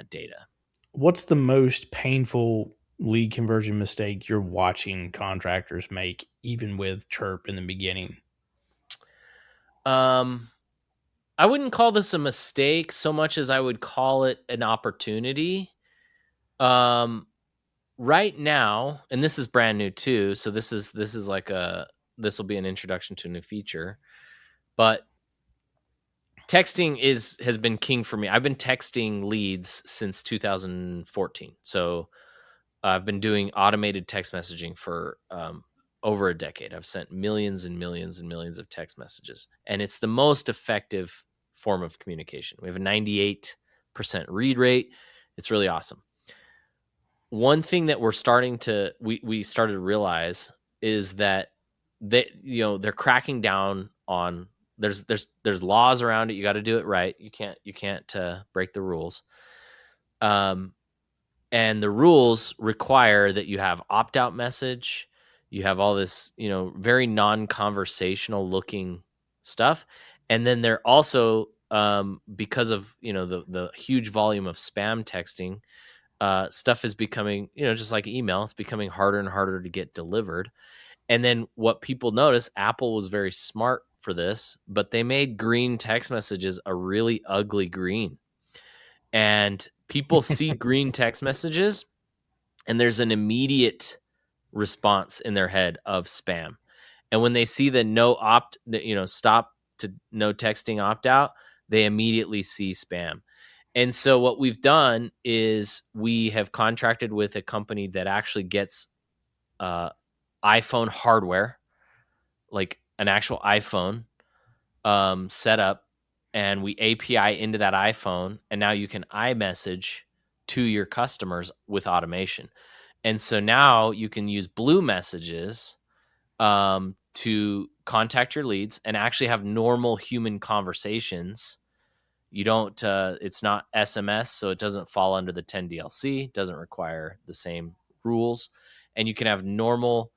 data. What's the most painful lead conversion mistake you're watching contractors make, even with Chirp in the beginning? Um, I wouldn't call this a mistake so much as I would call it an opportunity. Um, right now, and this is brand new too, so this is like this will be an introduction to a new feature, but texting has been king for me. I've been texting leads since 2014. So I've been doing automated text messaging for over a decade. I've sent millions and millions and millions of text messages, and it's the most effective form of communication. We have a 98% read rate. It's really awesome. One thing that we started to realize is that they're cracking down on, there's laws around it. You got to do it right. You can't break the rules. And the rules require that you have opt-out message. You have all this, very non-conversational looking stuff. And then they're also, because of, the huge volume of spam texting, stuff is becoming, just like email, it's becoming harder and harder to get delivered. And then what people notice, Apple was very smart for this, but they made green text messages a really ugly green. And people see green text messages and there's an immediate response in their head of spam. And when they see the stop to no texting opt out, they immediately see spam. And so what we've done is we have contracted with a company that actually gets iPhone hardware, like an actual iPhone, set up, and we API into that iPhone, and now you can iMessage to your customers with automation. And so now you can use blue messages to contact your leads and actually have normal human conversations. You don't, it's not SMS, so it doesn't fall under the 10 DLC, doesn't require the same rules. And you can have normal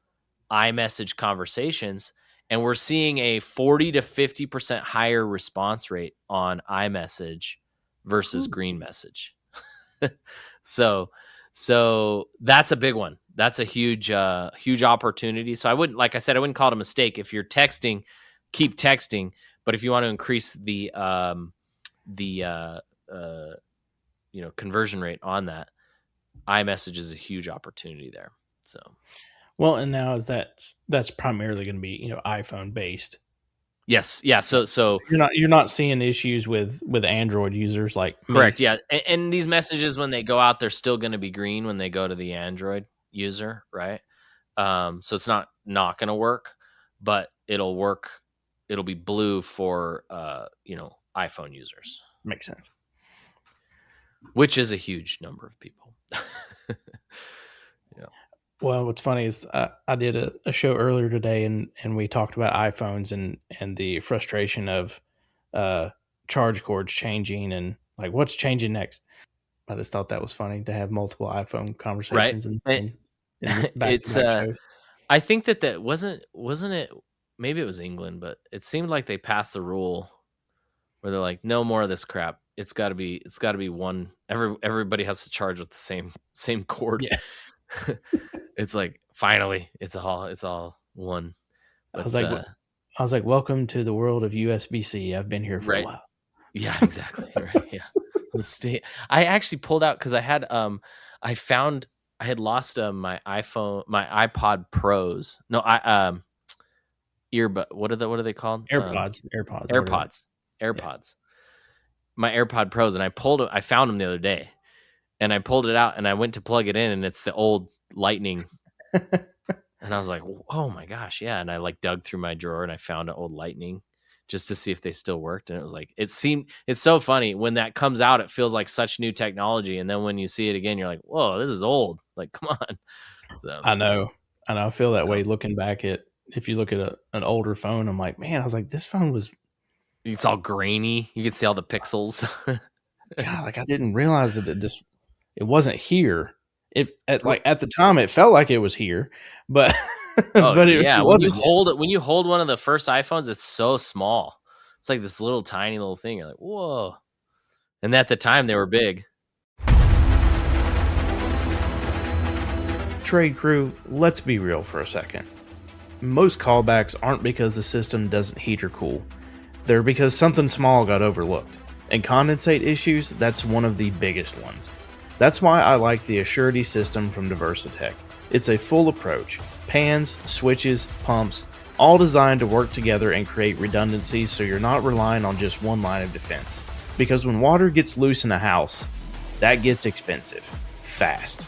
iMessage conversations. And we're seeing a 40 to 50% higher response rate on iMessage versus green message. So that's a big one. That's a huge opportunity. So I wouldn't call it a mistake. If you're texting, keep texting. But if you want to increase the conversion rate on that, iMessage is a huge opportunity there. So, well, and now that's primarily going to be iPhone based. Yes, yeah. So you're not seeing issues with Android users like me. Correct. Yeah, and these messages, when they go out, they're still going to be green when they go to the Android user, right? So it's not going to work, but it'll work. It'll be blue for iPhone users. Makes sense. Which is a huge number of people. Yeah. Well, what's funny is I did a show earlier today, and we talked about iPhones and the frustration of charge cords changing and like what's changing next. I just thought that was funny to have multiple iPhone conversations, right? And it's I think that wasn't it. Maybe it was England, but it seemed like they passed the rule where they're like, no more of this crap. It's got to be one. Everybody has to charge with the same cord. Yeah. It's like finally it's all one. But, I was like, welcome to the world of USB-C. I've been here for a while. Yeah, exactly. Right. Yeah. I actually pulled out because I had I had lost my iPod Pros. No, earbud. What are they called? AirPods. Yeah. My AirPod Pros, and I found them the other day, and I pulled it out and I went to plug it in, and it's the old Lightning. And I was like, oh my gosh, yeah. And I like dug through my drawer and I found an old Lightning just to see if they still worked. And it was like, it's so funny when that comes out, it feels like such new technology. And then when you see it again, you're like, whoa, this is old. Like, come on. So, I know. And I feel that way looking back if you look at an older phone, I'm like, man, I was like, this phone was. It's all grainy. You can see all the pixels. God, like I didn't realize that it wasn't here. At the time it felt like it was here, but but it wasn't. When you hold one of the first iPhones, it's so small. It's like this little tiny little thing. You're like, whoa. And at the time they were big. Trade crew, let's be real for a second. Most callbacks aren't because the system doesn't heat or cool. They're because something small got overlooked. And condensate issues, that's one of the biggest ones. That's why I like the Assurity system from Diversitech. It's a full approach: pans, switches, pumps, all designed to work together and create redundancy so you're not relying on just one line of defense. Because when water gets loose in a house, that gets expensive, fast.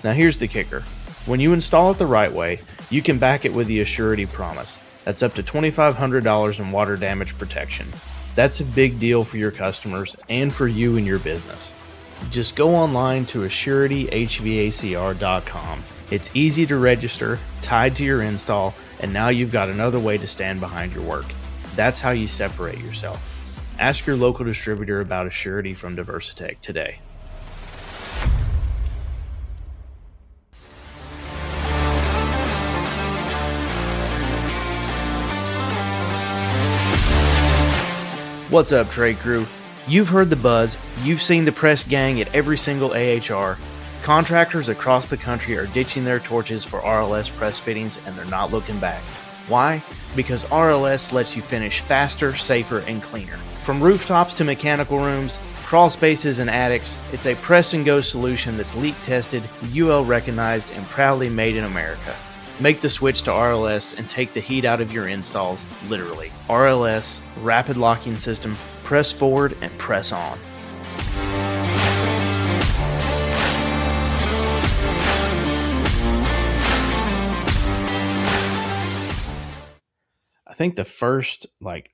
Now here's the kicker. When you install it the right way, you can back it with the Assurity Promise. That's up to $2,500 in water damage protection. That's a big deal for your customers and for you and your business. Just go online to assurityhvacr.com. It's easy to register, tied to your install, and now you've got another way to stand behind your work. That's how you separate yourself. Ask your local distributor about Assurity from Diversitech today. What's up, trade crew? You've heard the buzz, you've seen the press gang at every single AHR. Contractors across the country are ditching their torches for RLS press fittings, and they're not looking back. Why? Because RLS lets you finish faster, safer, and cleaner. From rooftops to mechanical rooms, crawl spaces, and attics, it's a press and go solution that's leak tested, UL recognized, and proudly made in America. Make the switch to RLS and take the heat out of your installs, literally. RLS, rapid locking system, press forward and press on. I think the first,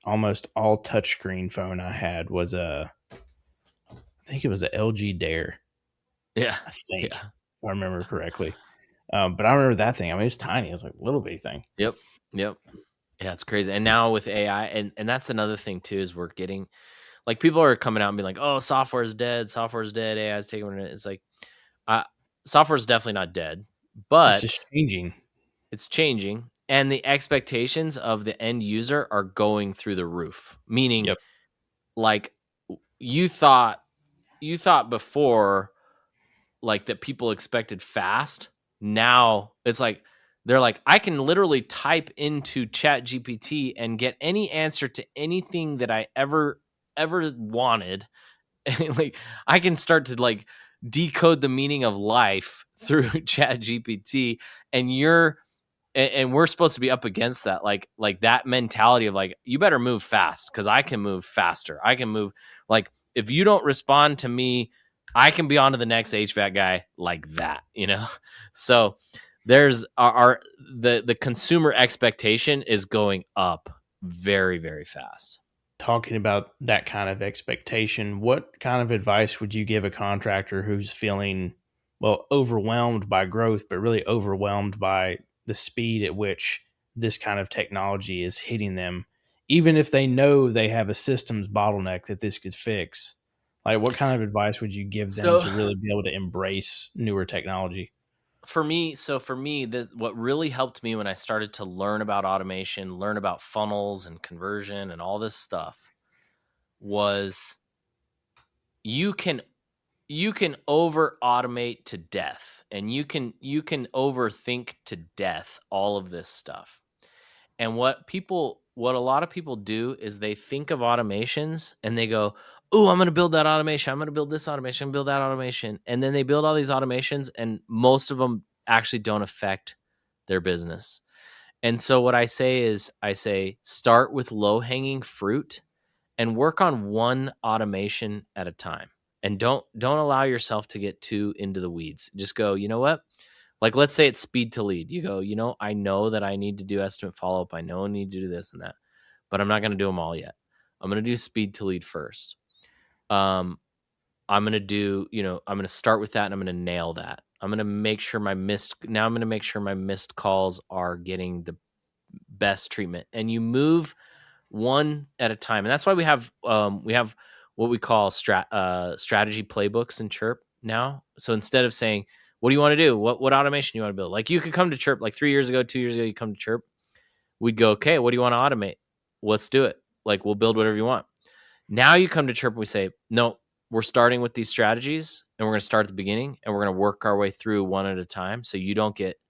almost all touchscreen phone I had was I think it was a LG Dare. Yeah. I think, if I remember correctly. But I remember that thing. I mean, it's tiny. It's like a little bitty thing. Yep. Yeah, it's crazy. And now with AI, and that's another thing too, is we're getting, like, people are coming out and being like, oh, software is dead. Software is dead. AI is taking over. It's like, software is definitely not dead, but it's just changing. It's changing. And the expectations of the end user are going through the roof. Meaning, Yep. like, you thought before, like, that people expected fast. Now it's like, they're like, I can literally type into Chat GPT and get any answer to anything that I ever wanted. And, like, I can start to, like, decode the meaning of life through Chat GPT, and we're supposed to be up against that, like that mentality of, like, you better move fast because I can move faster. I can move, like, if you don't respond to me, I can be on to the next HVAC guy, like that, So there's the consumer expectation is going up very, very fast. Talking about that kind of expectation, what kind of advice would you give a contractor who's feeling, overwhelmed by growth, but really overwhelmed by the speed at which this kind of technology is hitting them, even if they know they have a systems bottleneck that this could fix? Like, what kind of advice would you give them to really be able to embrace newer technology? For me, what really helped me when I started to learn about automation, learn about funnels and conversion and all this stuff, was you can over automate to death, and you can overthink to death all of this stuff. And what a lot of people do is they think of automations and they go, oh, I'm going to build that automation. I'm going to build this automation, build that automation. And then they build all these automations, and most of them actually don't affect their business. And so what I say is, start with low hanging fruit and work on one automation at a time. And don't allow yourself to get too into the weeds. Just go, you know what? Like, let's say it's speed to lead. You go, I know that I need to do estimate follow-up. I know I need to do this and that, but I'm not going to do them all yet. I'm going to do speed to lead first. I'm going to do, I'm going to start with that, and I'm going to nail that. I'm going to make sure my missed calls are getting the best treatment. And you move one at a time. And that's why we have what we call strategy playbooks in Chiirp now. So instead of saying, what do you want to do? What automation you want to build? Like, you could come to Chiirp, like 2 years ago, you come to Chiirp. We'd go, okay, what do you want to automate? Let's do it. Like, we'll build whatever you want. Now you come to Chiirp and we say, no, we're starting with these strategies, and we're going to start at the beginning, and we're going to work our way through one at a time so you don't get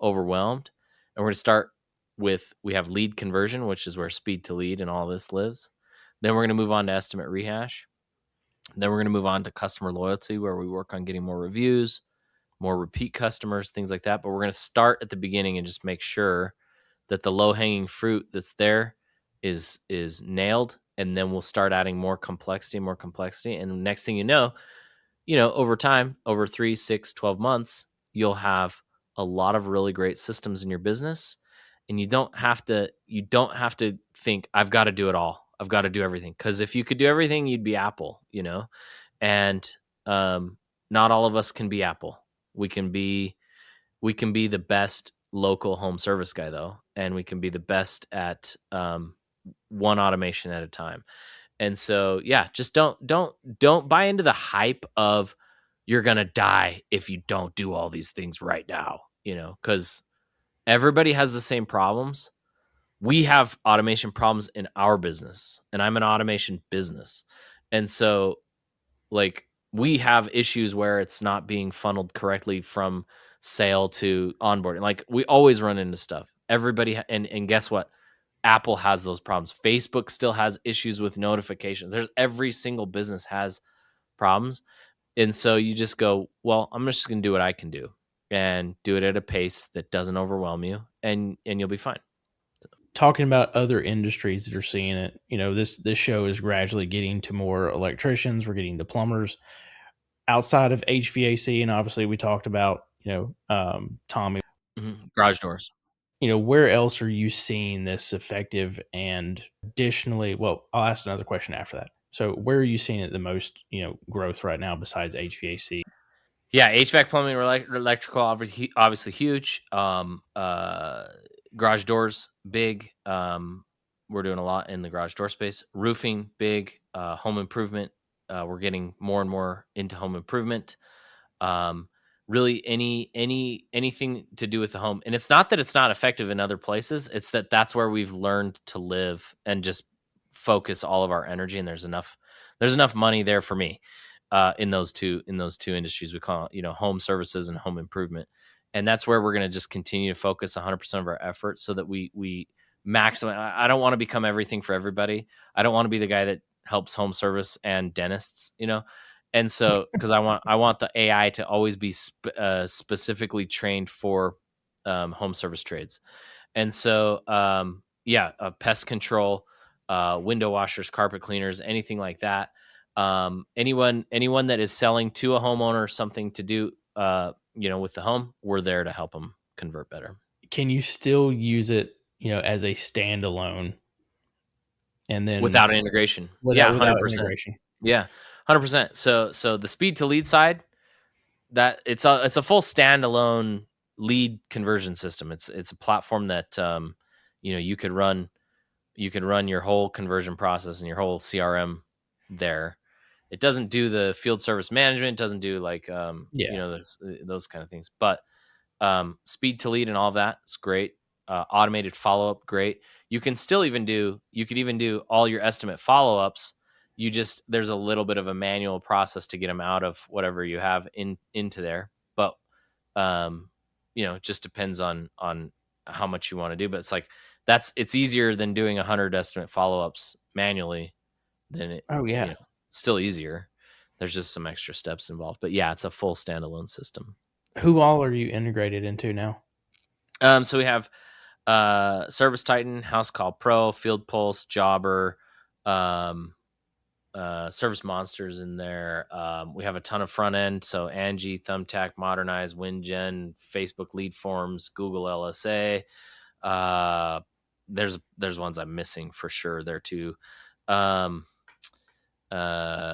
overwhelmed. And we're going to start with, we have lead conversion, which is where speed to lead and all this lives. Then we're going to move on to estimate rehash. Then we're going to move on to customer loyalty, where we work on getting more reviews, more repeat customers, things like that. But we're going to start at the beginning and just make sure that the low hanging fruit that's there is nailed, and then we'll start adding more complexity, and the next thing you know, over time, over 3, 6, 12 months, you'll have a lot of really great systems in your business, and you don't have to think, I've got to do it all, I've got to do everything, because if you could do everything, you'd be Apple, and not all of us can be Apple. We can be the best local home service guy, though, and we can be the best at one automation at a time. And so, yeah, just don't buy into the hype of you're gonna die if you don't do all these things right now, because everybody has the same problems. We have automation problems in our business, and I'm an automation business, and so, like, we have issues where it's not being funneled correctly from sale to onboarding. Like, we always run into stuff. Everybody, and guess what? Apple has those problems. Facebook still has issues with notifications. Every single business has problems. And so you just go, well, I'm just going to do what I can do and do it at a pace that doesn't overwhelm you, and you'll be fine. Talking about other industries that are seeing it, this show is gradually getting to more electricians. We're getting to plumbers outside of HVAC, and obviously we talked about Tommy. Garage doors. Where else are you seeing this effective? And additionally, well, I'll ask another question after that. So where are you seeing it the most, growth right now besides HVAC? Yeah, HVAC, plumbing, electrical, obviously huge. Garage doors, big. We're doing a lot in the garage door space. Roofing, big. Home improvement. We're getting more and more into home improvement. Really, anything to do with the home. And it's not that it's not effective in other places. It's that that's where we've learned to live and just focus all of our energy. And there's enough money there for me. In those two industries, we call it, home services and home improvement, and that's where we're going to just continue to focus 100% of our efforts so that we maximize. I don't want to become everything for everybody. I don't want to be the guy that helps home service and dentists, and so, because I want the AI to always be specifically trained for home service trades, and so pest control, window washers, carpet cleaners, anything like that. Anyone that is selling to a homeowner something to do with the home, we're there to help them convert better. Can you still use it as a standalone, and then without integration? without 100%. integration? Yeah, 100%. So the speed to lead side, that it's a full standalone lead conversion system. It's a platform that you could run your whole conversion process and your whole CRM there. It doesn't do the field service management, doesn't do like those kind of things. But speed to lead and all of that is great. Automated follow up, great. You could even do all your estimate follow ups. There's a little bit of a manual process to get them out of whatever you have into there. But it just depends on how much you want to do. But it's like it's easier than doing 100 estimate follow ups manually. Than it. Oh yeah. Still easier. There's just some extra steps involved, but yeah, it's a full standalone system. Who all are you integrated into now? So we have Service Titan, House Call Pro, Field Pulse, Jobber, Service Monsters in there. We have a ton of front end, so Angie, Thumbtack, Modernize, WinGen, Facebook Lead Forms, Google LSA. There's ones I'm missing for sure there too.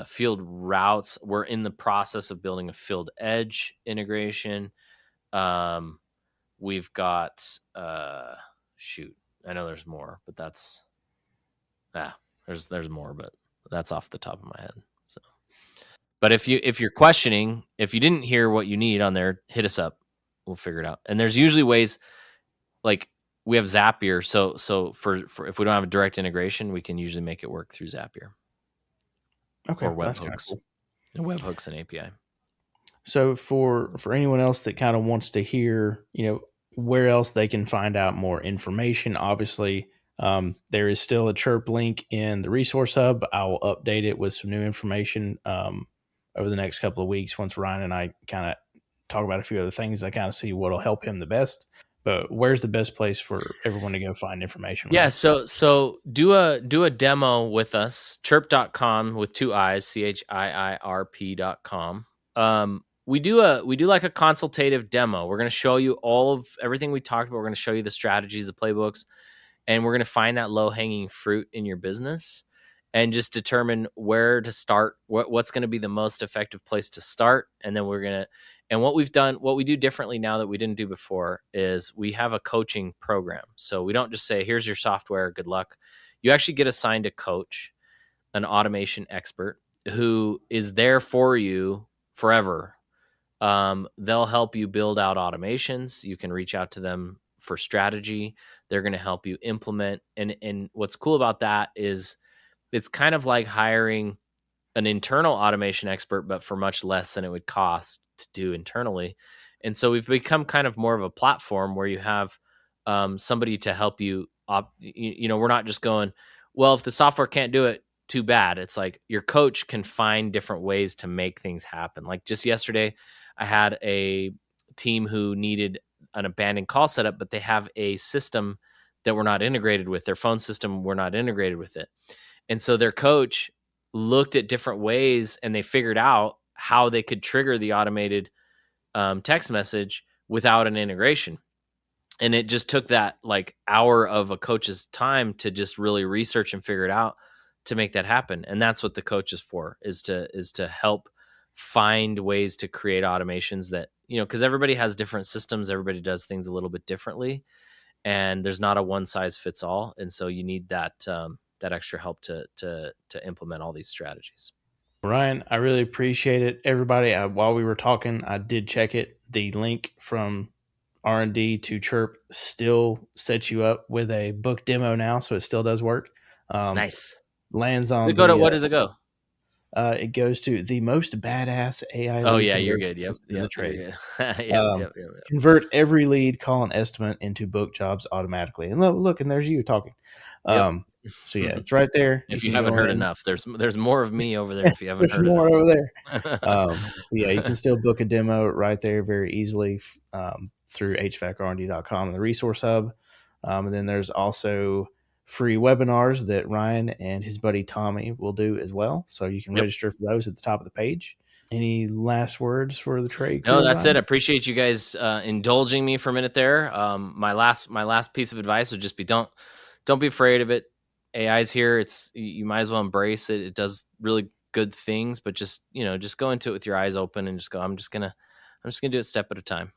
Field routes, we're in the process of building a Field Edge integration. We've got I know there's more, but there's more, but that's off the top of my head. So, but if you're questioning, if you didn't hear what you need on there, hit us up, we'll figure it out. And there's usually ways, like we have Zapier, so for if we don't have a direct integration, we can usually make it work through Zapier. Okay, or webhooks. Cool. And webhooks and API. So for anyone else that kind of wants to hear, where else they can find out more information, obviously There is still a Chiirp link in the resource hub. I will update it with some new information over the next couple of weeks once Ryan and I kind of talk about a few other things. I kind of see what will help him the best. But where's the best place for everyone to go find information? Yeah, so do a demo with us, chiirp.com with 2 I's, CHIIRP.com. We do like a consultative demo. We're going to show you all of everything we talked about. We're going to show you the strategies, the playbooks, and we're going to find that low-hanging fruit in your business and just determine where to start, what's going to be the most effective place to start. And then what we do differently now that we didn't do before is we have a coaching program. So we don't just say, here's your software, good luck. You actually get assigned a coach, an automation expert who is there for you forever. They'll help you build out automations. You can reach out to them for strategy. They're going to help you implement. And what's cool about that is it's kind of like hiring an internal automation expert, but for much less than it would cost to do internally. And so we've become kind of more of a platform where you have somebody to help you. We're not just going, well, if the software can't do it, too bad. It's like your coach can find different ways to make things happen. Like just yesterday, I had a team who needed an abandoned call setup, but they have a system that we're not integrated with. Their phone system, we're not integrated with it. And so their coach looked at different ways and they figured out how they could trigger the automated text message without an integration. And it just took that like hour of a coach's time to just really research and figure it out to make that happen. And that's what the coach is for, is to help find ways to create automations that, because everybody has different systems, everybody does things a little bit differently, and there's not a one size fits all. And so you need that extra help to implement all these strategies. Ryan, I really appreciate it. Everybody, while we were talking, I did check it. The link from R&D to Chiirp still sets you up with a book demo now, so it still does work. Nice. Lands on. What does it go? It goes to the most badass AI. Oh yeah, you're good. Yep. The trade. Yep. Convert every lead, call, and estimate into book jobs automatically. And look, and there's you talking. So yeah, it's right there. If you haven't heard enough, there's more of me over there. If you haven't heard more over there. Yeah, you can still book a demo right there very easily through HVACRD.com and the resource hub. And then there's also free webinars that Ryan and his buddy Tommy will do as well. So you can register for those at the top of the page. Any last words for the trade? No, that's it. I appreciate you guys indulging me for a minute there. My last piece of advice would just be don't be afraid of it. AI's here. You might as well embrace it. It does really good things, but just go into it with your eyes open and just go, I'm just gonna do it step at a time.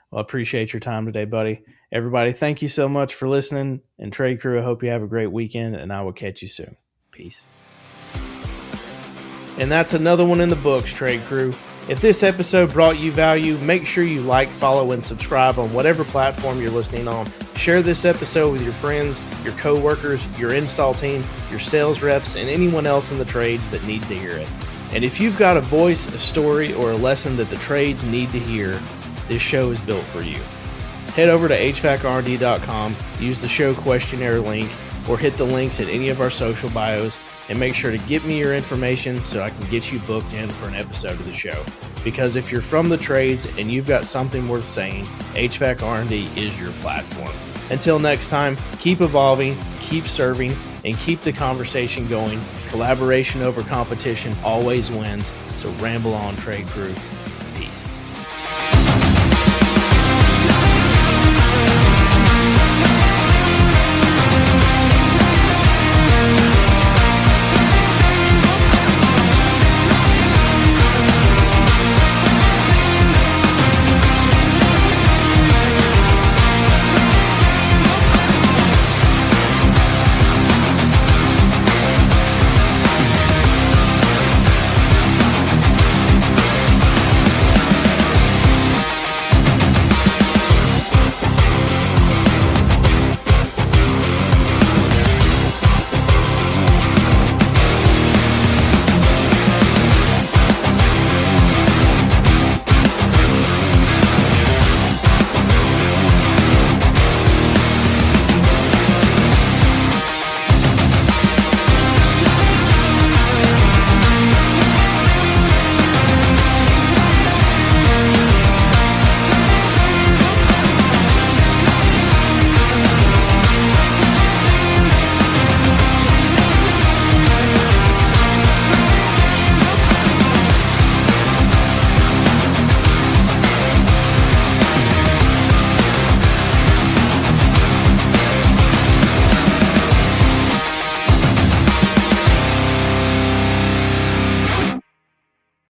Well, I appreciate your time today, buddy. Everybody, thank you so much for listening. And Trade Crew, I hope you have a great weekend, and I will catch you soon. Peace. And that's another one in the books, Trade Crew. If this episode brought you value, make sure you like, follow, and subscribe on whatever platform you're listening on. Share this episode with your friends, your coworkers, your install team, your sales reps, and anyone else in the trades that need to hear it. And if you've got a voice, a story, or a lesson that the trades need to hear, this show is built for you. Head over to HVACRD.com, use the show questionnaire link, or hit the links at any of our social bios, and make sure to get me your information so I can get you booked in for an episode of the show. Because if you're from the trades and you've got something worth saying, HVAC R&D is your platform. Until next time, keep evolving, keep serving, and keep the conversation going. Collaboration over competition always wins. So ramble on, Trade Crew.